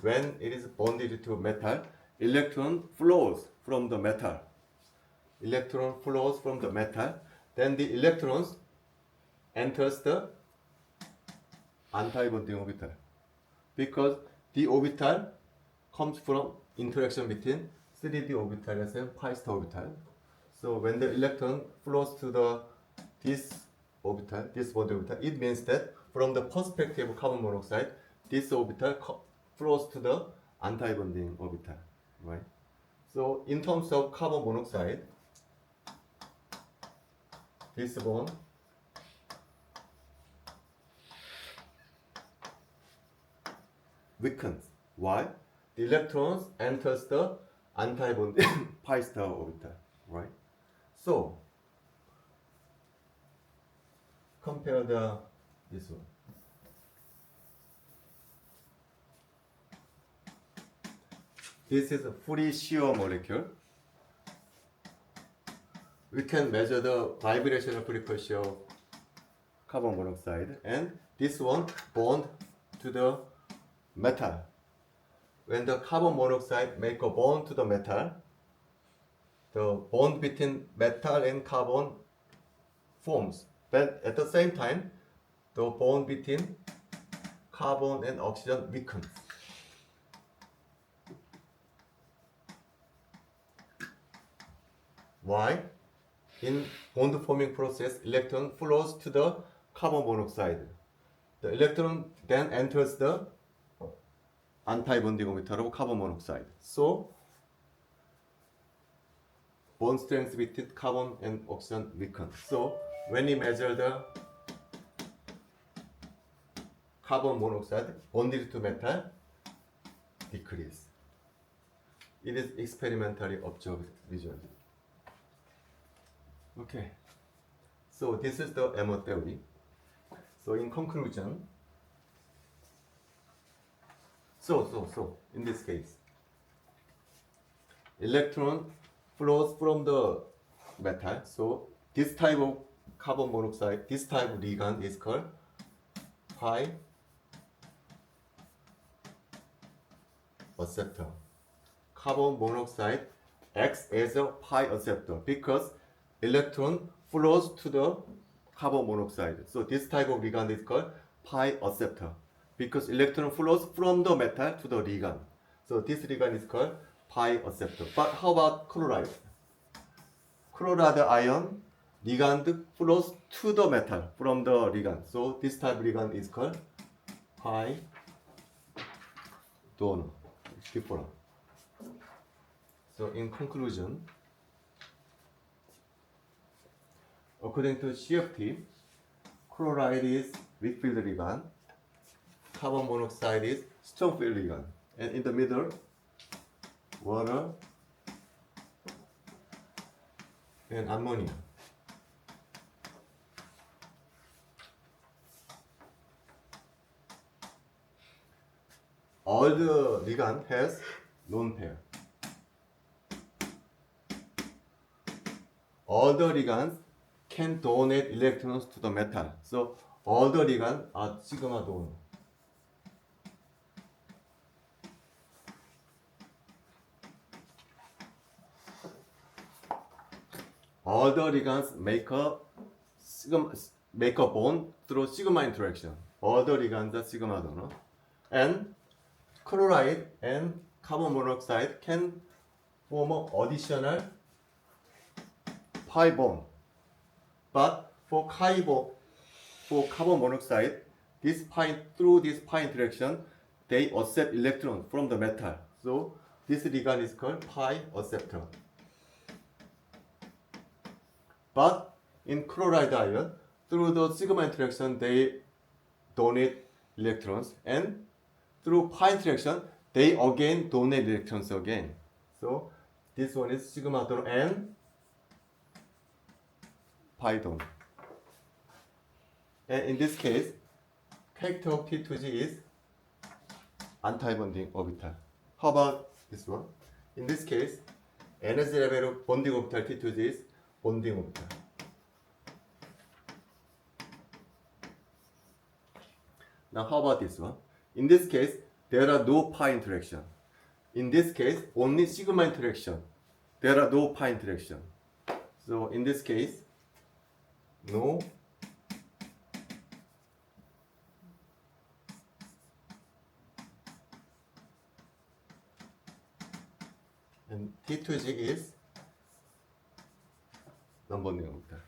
when it is bonded to metal, electron flows from the metal. Then the electrons enters the anti-bonding orbital. Because the orbital comes from interaction between 3d orbitals and pi star orbital. So when the electron flows to this orbital, this bonding orbital, it means that from the perspective of carbon monoxide, this orbital flows to the anti-bonding orbital, right? So in terms of carbon monoxide, this bond weakens. Why? The electrons enters the anti-bonding pi star orbital, right? So compare this one. This is a free shear molecule. We can measure the vibrational frequency of carbon monoxide, and this one bond to the metal. When the carbon monoxide make a bond to the metal, the bond between metal and carbon forms. But at the same time, the bond between carbon and oxygen weakens. Why? In bond forming process, electron flows to the carbon monoxide. The electron then enters the anti-bonding orbital of carbon monoxide. So bond strength between carbon and oxygen weakens. So when we measure the carbon monoxide bonded to metal, decrease. It is experimentally observed visually. Okay, so this is the MO theory. So in conclusion, so in this case, electron flows from the metal. So this type of carbon monoxide, this type of ligand is called pi acceptor. Carbon monoxide acts as a pi acceptor because electron flows to the carbon monoxide. So this type of ligand is called pi acceptor because electron flows from the metal to the ligand. So this ligand is called pi acceptor. But how about chloride? Chloride ion ligand flows to the metal from the ligand. So this type of ligand is called pi donor. It's different. So in conclusion, according to CFT, chloride is weak field ligand, carbon monoxide is strong field ligand, and in the middle, water and ammonia. All the ligand has lone pair. All the ligands can donate electrons to the metal. So all the ligands are sigma donor. All the ligands make a bond through sigma interaction. other ligands are sigma donor, and chloride and carbon monoxide can form an additional pi bond. But for carbon monoxide, through this pi interaction, they accept electron from the metal. So this ligand is called pi acceptor. But in chloride ion, through the sigma interaction, they donate electrons, and through pi interaction, they again donate electrons again. So this one is sigma donor and pi donor. And in this case, character of T2G is anti-bonding orbital. How about this one? In this case, energy level of bonding orbital T2G is bonding orbital. Now how about this one? In this case, there are no pi interaction. In this case, only sigma interaction. There are no pi interaction. So in this case, no and T2G is non-bonding orbital.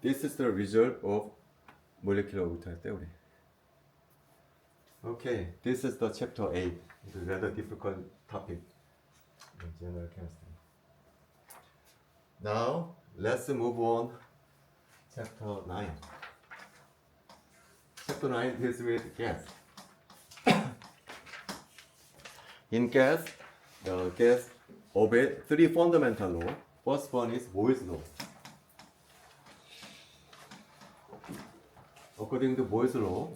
This is the result of molecular orbital theory. Okay, this is the chapter 8. It's a rather difficult topic in general chemistry. Now, let's move on chapter 9. Chapter 9 deals with gas. In gas, the gas obeys 3 fundamental laws. First one is Boyle's law. According to Boyle's law,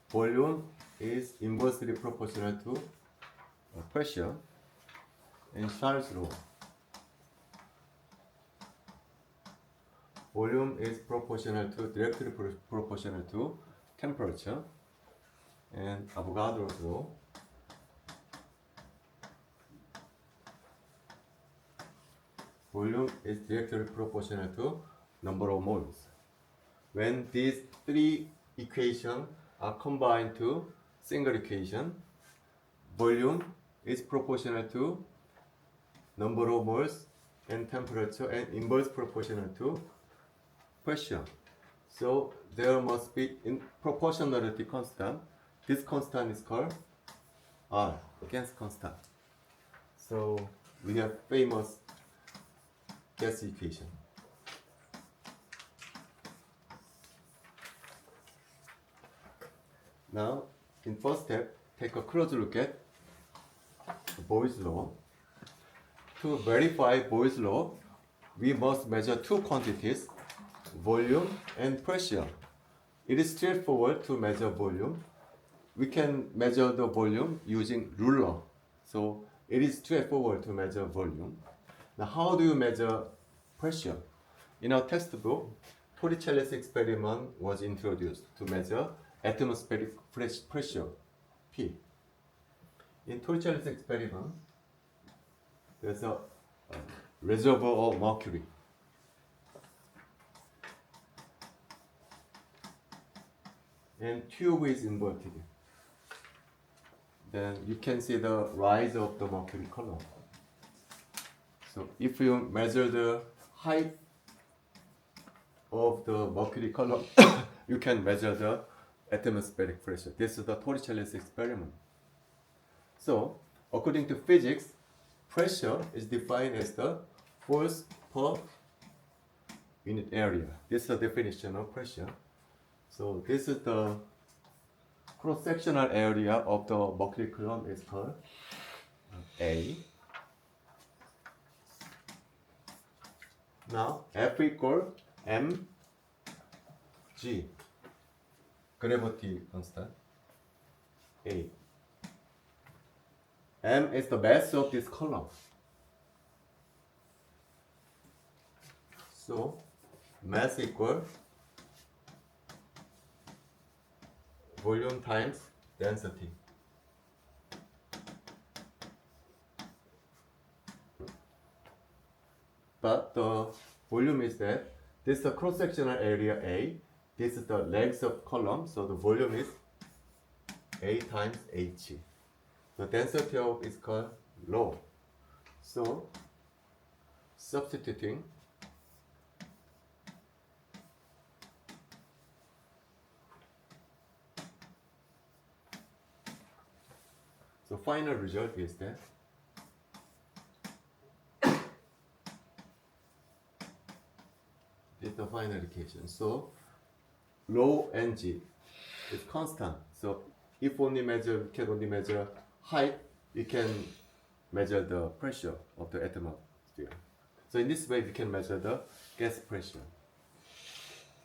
volume is inversely proportional to pressure. In Charles' law, volume is directly proportional to temperature. And Avogadro's law, volume is directly proportional to number of moles. When these 3 equations are combined to single equation, volume is proportional to number of moles and temperature, and inverse proportional to pressure. So there must be in proportionality constant. This constant is called R, gas constant. So we have famous gas equation. Now, in first step, take a close look at Boyle's law. To verify Boyle's law, we must measure 2 quantities, volume and pressure. It is straightforward to measure volume. We can measure the volume using ruler. So it is straightforward to measure volume. Now, how do you measure pressure? In our textbook, Torricelli's experiment was introduced to measure atmospheric pressure, P. In Torricelli's experiment, there's a reservoir of mercury. And tube is inverted. Then you can see the rise of the mercury column. So if you measure the height of the mercury column, you can measure the atmospheric pressure. This is the Torricelli's experiment. So, according to physics, pressure is defined as the force per unit area. This is the definition of pressure. So, this is the cross-sectional area of the mercury column is called A. Now, F equal mg, gravity constant, A. M is the mass of this column. So, mass equal volume times density. But the volume is that this is the cross-sectional area A. this is the legs of column, so the volume is A times H. The density of is called rho. So substituting so final result is that this is the final equation. So rho ng is constant. So if we can only measure height, we can measure the pressure of the atmosphere. So in this way, we can measure the gas pressure.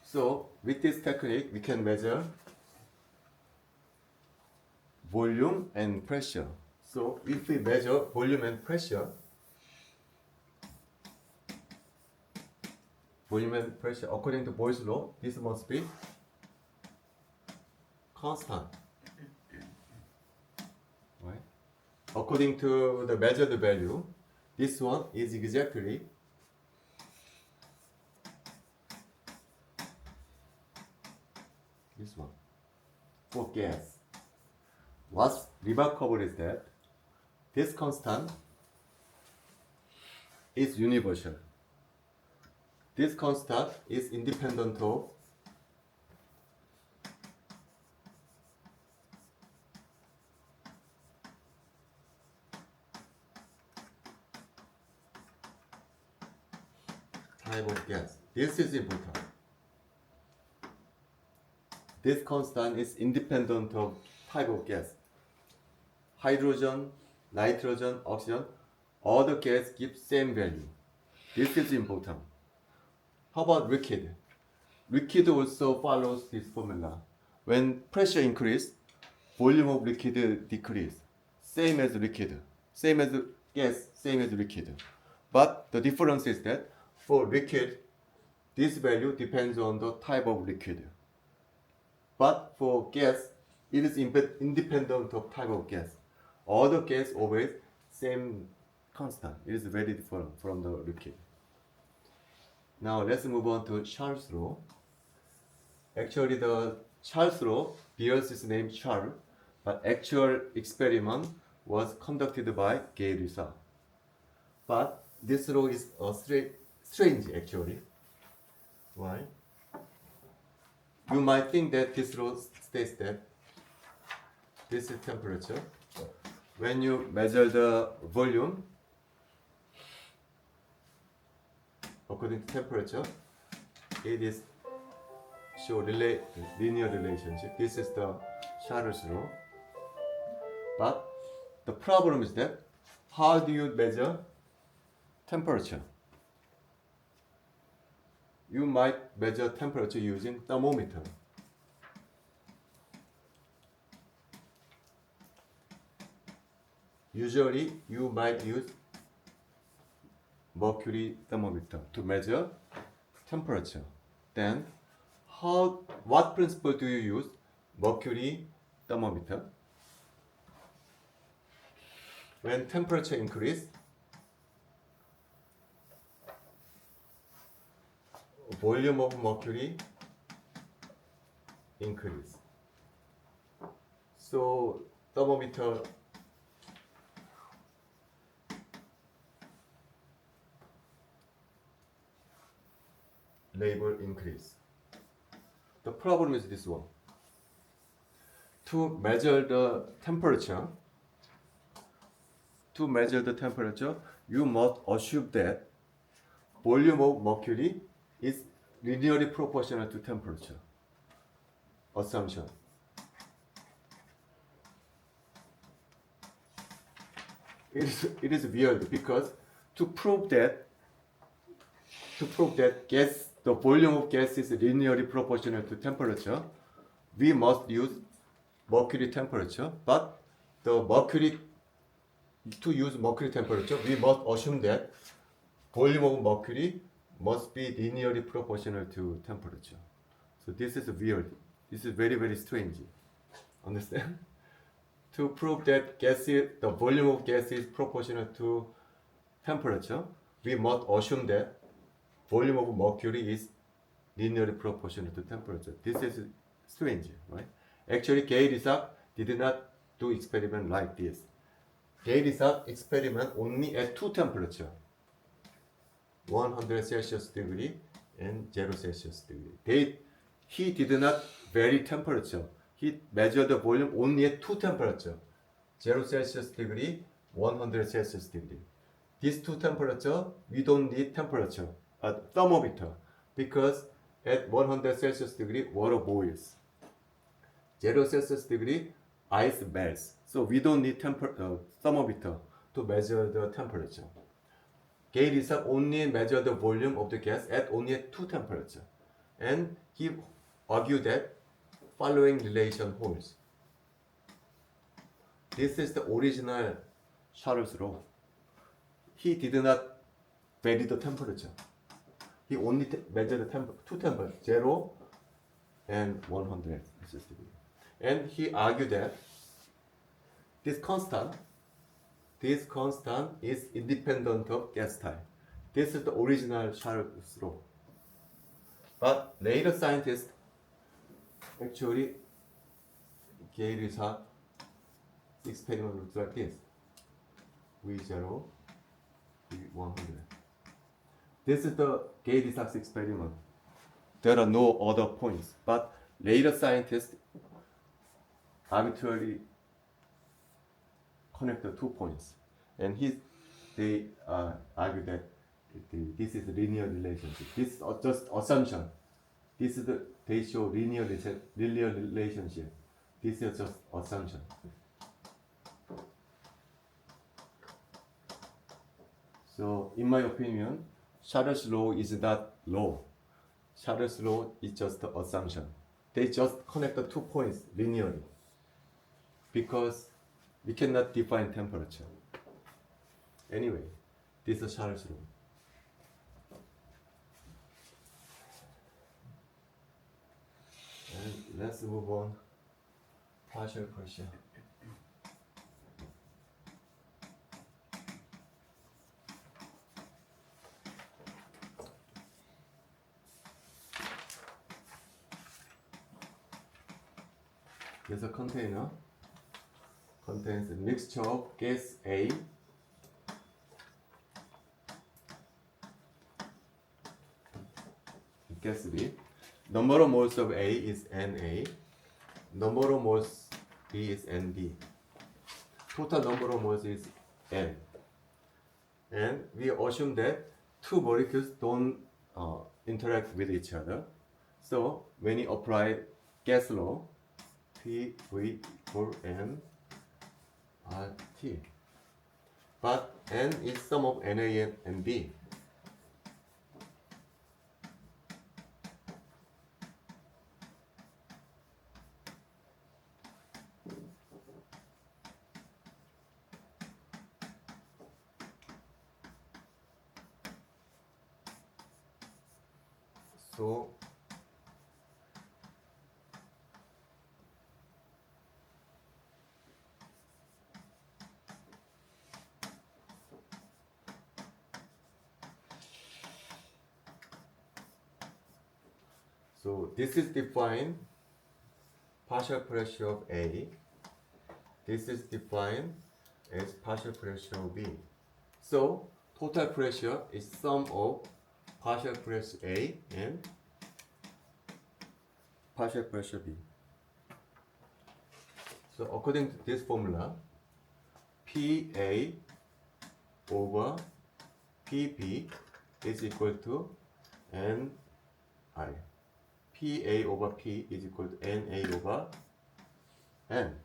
So with this technique, we can measure volume and pressure. So if we measure volume and pressure according to Boyle's law, this must be constant. Right? According to the measured value, this one is exactly this one for gas. What's remarkable is that this constant is universal. This constant is independent of type of gas. This is important. This constant is independent of type of gas. Hydrogen, nitrogen, oxygen, all the gas give same value. This is important. How about liquid? Liquid also follows this formula. When pressure increase, volume of liquid decrease. Same as liquid. Same as gas, same as liquid. But the difference is that for liquid, this value depends on the type of liquid. But for gas, it is independent of type of gas. All the gas always same constant. It is very different from the liquid. Now let's move on to Charles' law. Actually, the Charles' law bears its name Charles, but actual experiment was conducted by Gay-Lussac. But this law is strange actually. Why? You might think that this law states that this is temperature. When you measure the volume according to temperature, it is show linear relationship. This is the Charles' law. But the problem is that how do you measure temperature? You might measure temperature using thermometer. Usually, you might use mercury thermometer to measure temperature. Then, what principle do you use mercury thermometer? When temperature increase, volume of mercury increase. So thermometer label increase. The problem is this one. To measure the temperature, you must assume that volume of mercury is linearly proportional to temperature. Assumption. It is weird because to prove that the volume of gas is linearly proportional to temperature, we must use mercury temperature. But to use mercury temperature, we must assume that volume of mercury must be linearly proportional to temperature. So this is weird. This is very, very strange. Understand? To prove that the volume of gas is proportional to temperature, we must assume that volume of mercury is linearly proportional to temperature. This is strange, right? Actually, Gay-Lussac did not do experiment like this. Gay-Lussac experiment only at two temperature, 100 Celsius degree and 0 Celsius degree. He did not vary temperature. He measured the volume only at two temperature, 0 Celsius degree, 100 Celsius degree. These two temperature, we don't need temperature, thermometer, because at 100 Celsius degree, water boils. 0 Celsius degree, ice melts. So we don't need thermometer to measure the temperature. Gay-Lussac only measured the volume of the gas at only two temperature. And he argued that following relation holds. This is the original Charles' law. He did not vary the temperature. He only measured the two temperatures, 0 and 100 Celsius degree. And he argued that this constant is independent of gas type. This is the original Charles' law. But later scientists actually Gay-Lussac experiment looks like this. V0, V100. This is the Gay-Lussac experiment. There are no other points, but later scientists arbitrarily connect the 2 points, and they argue that this is a linear relationship. This is just assumption. They show linear relationship. This is just assumption. So, in my opinion, Charles' law is not law. Charles' law is just an assumption. They just connect the 2 points linearly, because we cannot define temperature. Anyway, this is Charles' law. And let's move on. Partial pressure. There's a container. Contains a mixture of gas A and gas B. Number of moles of A is Na. Number of moles B is Nb. Total number of moles is N. And we assume that two molecules don't interact with each other. So when you apply gas law, PV equal N RT. But N is sum of Na and Nb. So this is defined partial pressure of A. This is defined as partial pressure of B. So total pressure is sum of partial pressure A and partial pressure B. So according to this formula, PA over PB is equal to NI. PA over P is equal to NA over N.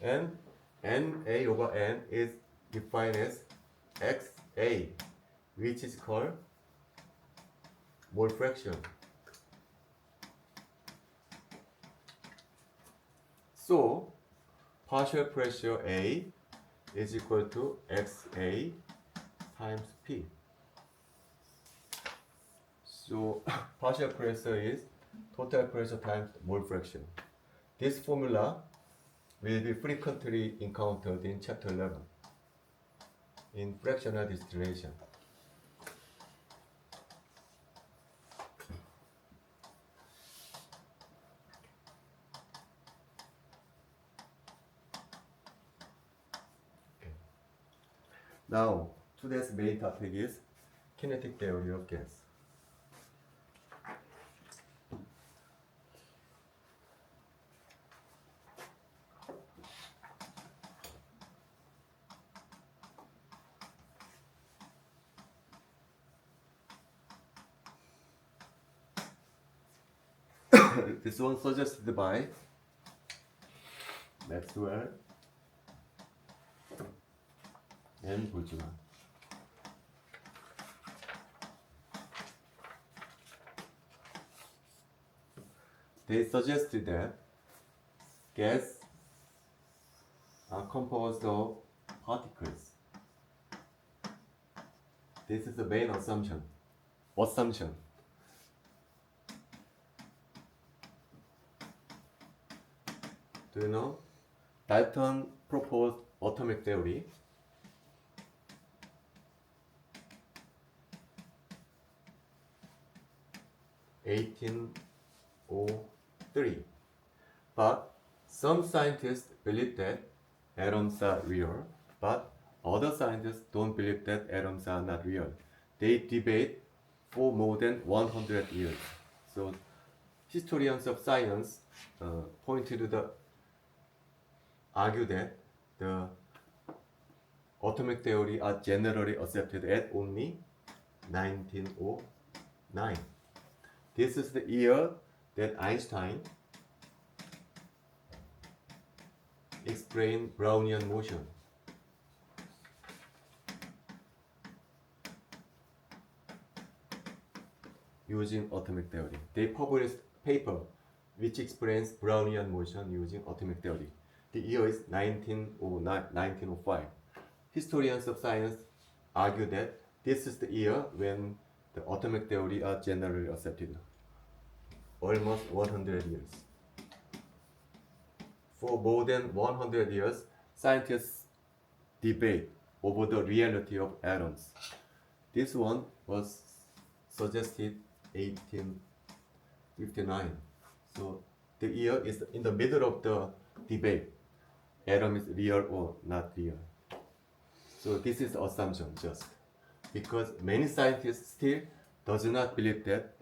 And NA over N is defined as XA, which is called mole fraction. So partial pressure A is equal to XA times P. So partial pressure is total pressure times mole fraction. This formula will be frequently encountered in chapter 11 in fractional distillation. Now, today's main topic is kinetic theory of gas. This one suggested by Maxwell and Boltzmann. They suggested that gas are composed of particles. This is the main assumption. Do you know? Dalton proposed atomic theory. (1803). But some scientists believe that atoms are real, but other scientists don't believe that atoms are not real. They debate for more than 100 years. So historians of science argue that the atomic theory are generally accepted at only 1909. This is the year that Einstein explained Brownian motion. Using atomic theory. They published paper which explains Brownian motion using atomic theory. The year is 1905. Historians of science argue that this is the year when the atomic theory are generally accepted. Almost 100 years. For more than 100 years, scientists debate over the reality of atoms. This one was suggested 1859. So the year is in the middle of the debate. Atom is real or not real. So this is assumption just because many scientists still does not believe that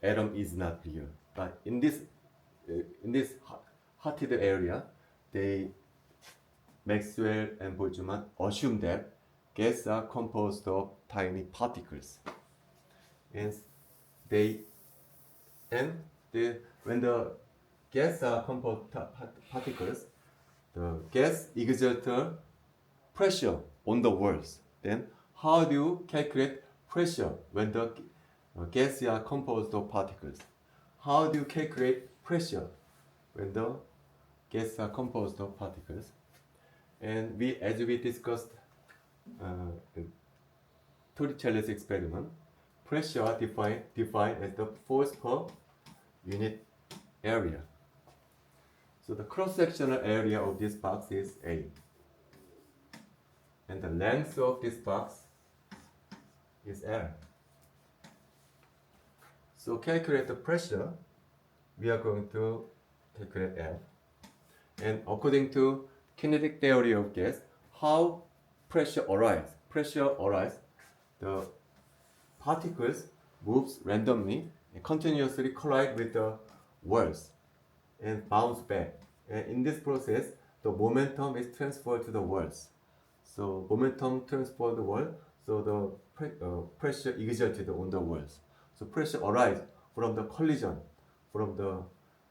atom is not real. But in this heated area, Maxwell and Boltzmann assume that gases are composed of tiny particles, and when the gases are composed particles, the gas exerts pressure on the walls. Then how do you calculate pressure when the gases are composed of particles? How do you calculate pressure when the gases are composed of particles? And as we discussed in Torricelli's experiment, pressure are defined as the force per unit area. So the cross-sectional area of this box is A. And the length of this box is L. So calculate the pressure, we are going to calculate F. And according to kinetic theory of gas, how pressure arises? The particles moves randomly and continuously collide with the walls and bounce back. And in this process, the momentum is transferred to the walls. So momentum transferred the wall, so the pressure exerted on the walls. So pressure arises from the collision from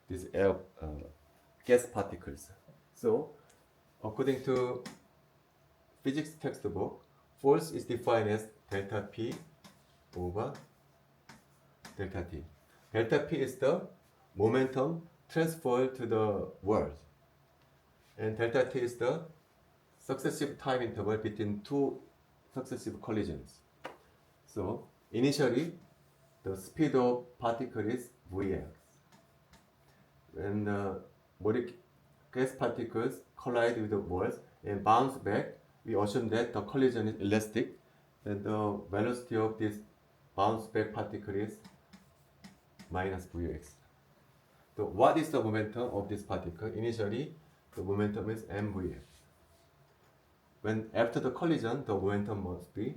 these gas particles. So according to physics textbook, force is defined as delta P over delta T. Delta P is the momentum transferred to the world, and delta T is the successive time interval between two successive collisions. So initially, the speed of particle is Vx. When gas particles collide with the walls and bounce back, we assume that the collision is elastic, and the velocity of this bounce back particle is minus Vx. So what is the momentum of this particle? Initially, the momentum is mvx. when after the collision, the momentum must be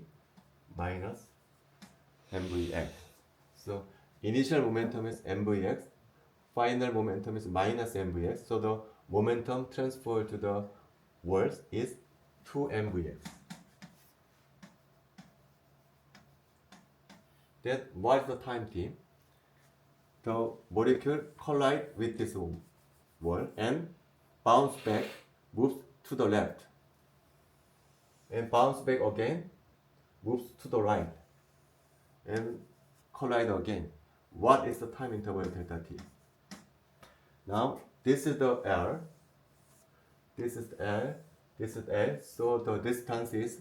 minus mvx. So initial momentum is mvx, final momentum is minus mvx. So the momentum transfer to the walls is 2 mvx. Then what is the time t? The molecule collide with this wall and bounce back, moves to the left, and bounce back again, moves to the right, and collide again. What is the time interval delta t? Now this is the L, this is L, this is L, so the distance is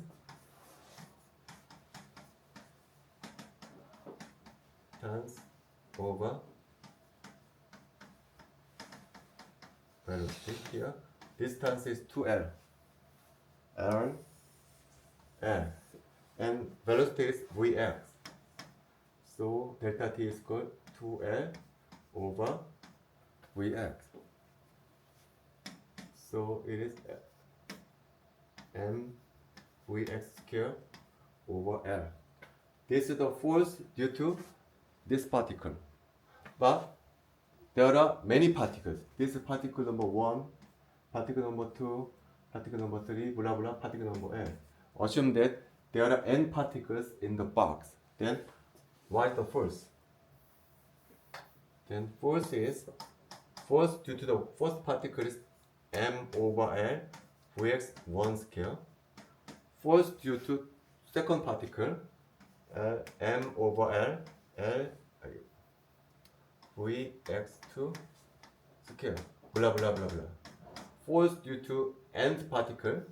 distance over velocity here. Distance is 2L. L, L. And velocity is Vx. So delta t is equal to 2L over Vx. So it is m Vx square over L. This is the force due to this particle. But there are many particles. This is particle number 1, particle number 2, particle number 3, blah blah, particle number n. Assume that there are n particles in the box. Then what is the force? Then force is, force due to the first particle is m over L Vx 1 square. Force due to second particle m over L Vx2 square, blah blah blah blah. Force due to nth particle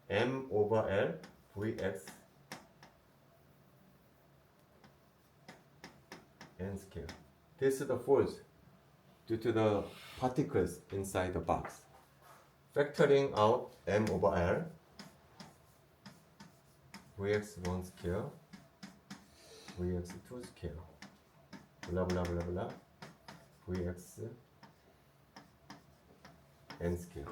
m over L Vx n square. This is the force due to the particles inside the box. Factoring out m over L Vx1 square, Vx2 square, blah blah blah blah, Vx n square.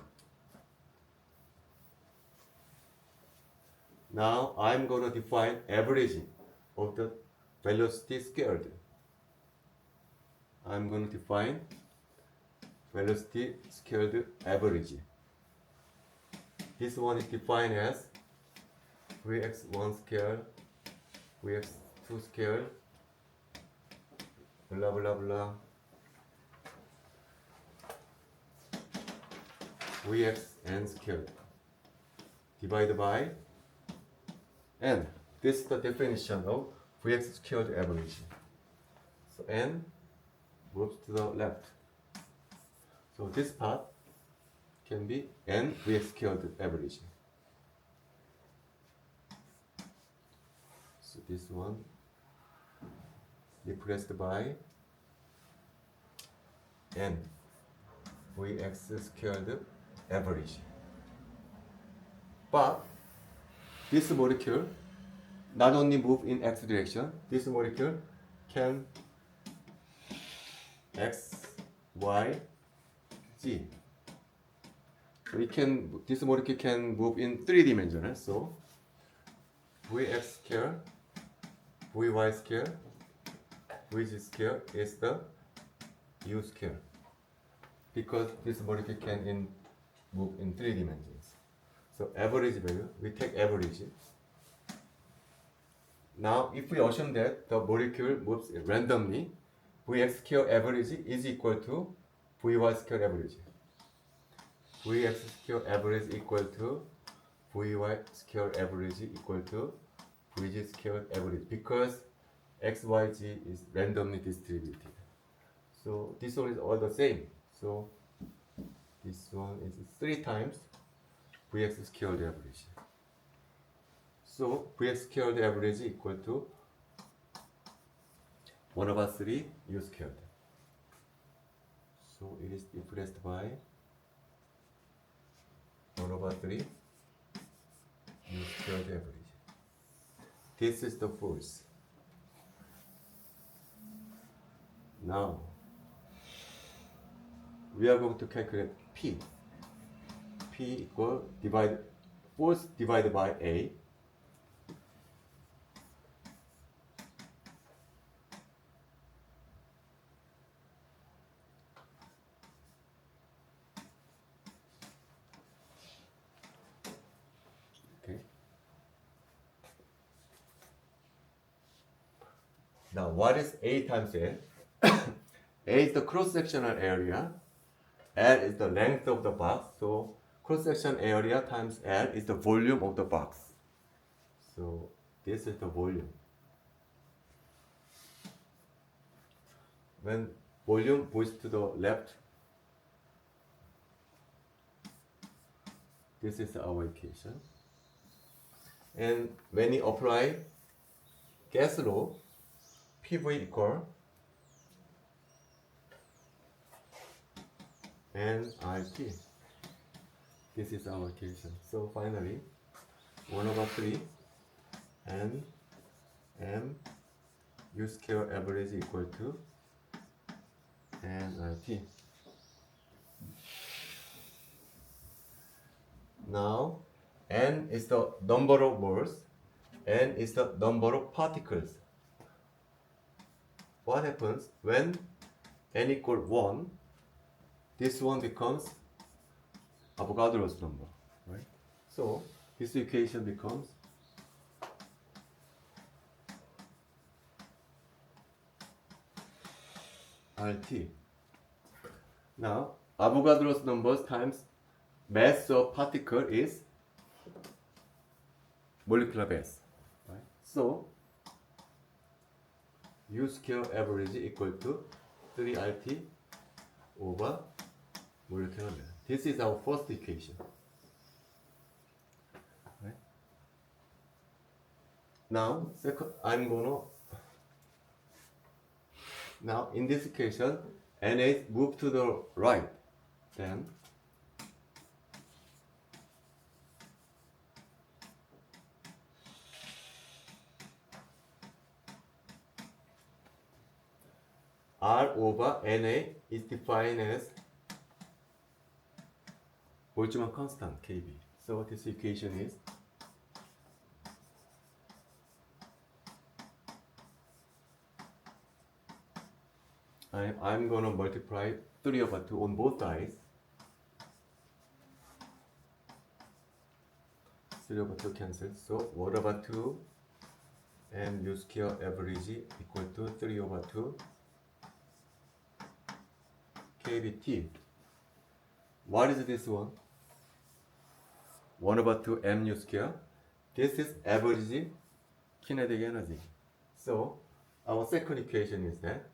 Now I'm going to define average of the velocity squared. I'm going to define velocity squared average. This one is defined as Vx1 square, Vx2 square, blah blah blah, Vx n squared divided by n. This is the definition of Vx squared average. So n moves to the left. So this part can be n Vx squared average. So this one replaced by n Vx squared average. But this molecule not only move in x direction, this molecule can x, y, z. So this molecule can move in 3-dimensional. So Vx square, Vy square, Vz square is the u square, because this molecule can move in 3 dimensions. So average value, we take average. Now if we assume that the molecule moves randomly, Vx square average is equal to Vy square average. Vx square average equal to Vy square average equal to Vz square average, because x, y, z is randomly distributed. So this one is all the same. So this one is 3 times Vx squared average. So Vx squared average equal to 1 over 3 u squared. So it is replaced by 1 over 3 u squared average. This is the force. Now we are going to calculate P. P equal divide force divided by A. Okay. Now, what is A times L? A is the cross-sectional area. L is the length of the box. So, cross-section area times L is the volume of the box. So, this is the volume. When volume moves to the left, this is our equation. And when you apply gas law, PV equal nRT. This is our equation. So finally, 1/3 N M U square average equal to nRT. Now, N is the number of moles, N is the number of particles. What happens when N equal 1? This one becomes Avogadro's number, right? So this equation becomes RT. Now Avogadro's numbers times mass of particle is molecular mass, right? So U square average equal to 3RT over molecular mass. This is our first equation. Right? Now, now in this equation, Na move to the right. Then R over Na is defined as Boltzmann constant Kb. So this equation is I'm gonna multiply 3/2 on both sides. 3/2 cancels. So 1/2 and U square average equal to 3/2 kBT. What is this one? 1/2 mu square. This is average kinetic energy. So our second equation is that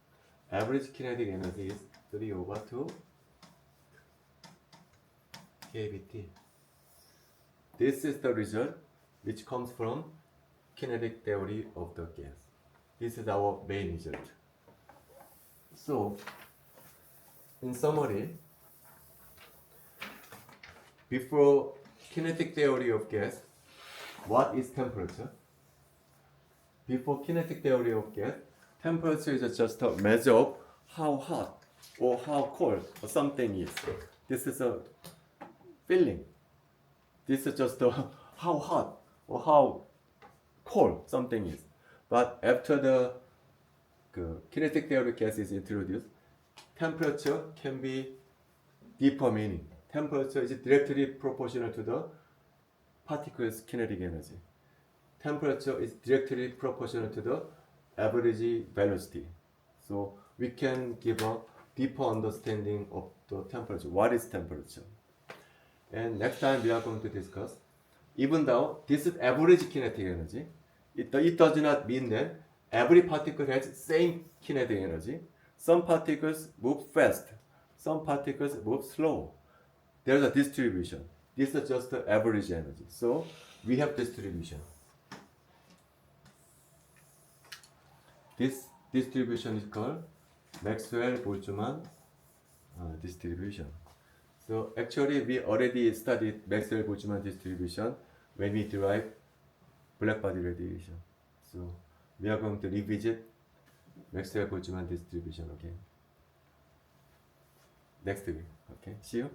average kinetic energy is 3/2 kBT. This is the result which comes from kinetic theory of the gas. This is our main result. So in summary, before kinetic theory of gas, what is temperature? Before kinetic theory of gas, temperature is just a measure of how hot or how cold something is. This is a feeling. This is just how hot or how cold something is. But after the kinetic theory of gas is introduced, temperature can be deeper meaning. Temperature is directly proportional to the particle's kinetic energy. Temperature is directly proportional to the average velocity. So we can give a deeper understanding of the temperature. What is temperature? And next time we are going to discuss, even though this is average kinetic energy, it does not mean that every particle has same kinetic energy. Some particles move fast, some particles move slow. There's a distribution. This is just the average energy. So we have distribution. This distribution is called Maxwell-Boltzmann distribution. So actually we already studied Maxwell-Boltzmann distribution when we derived blackbody radiation. So we are going to revisit Maxwell-Boltzmann distribution again next week. Okay, see you.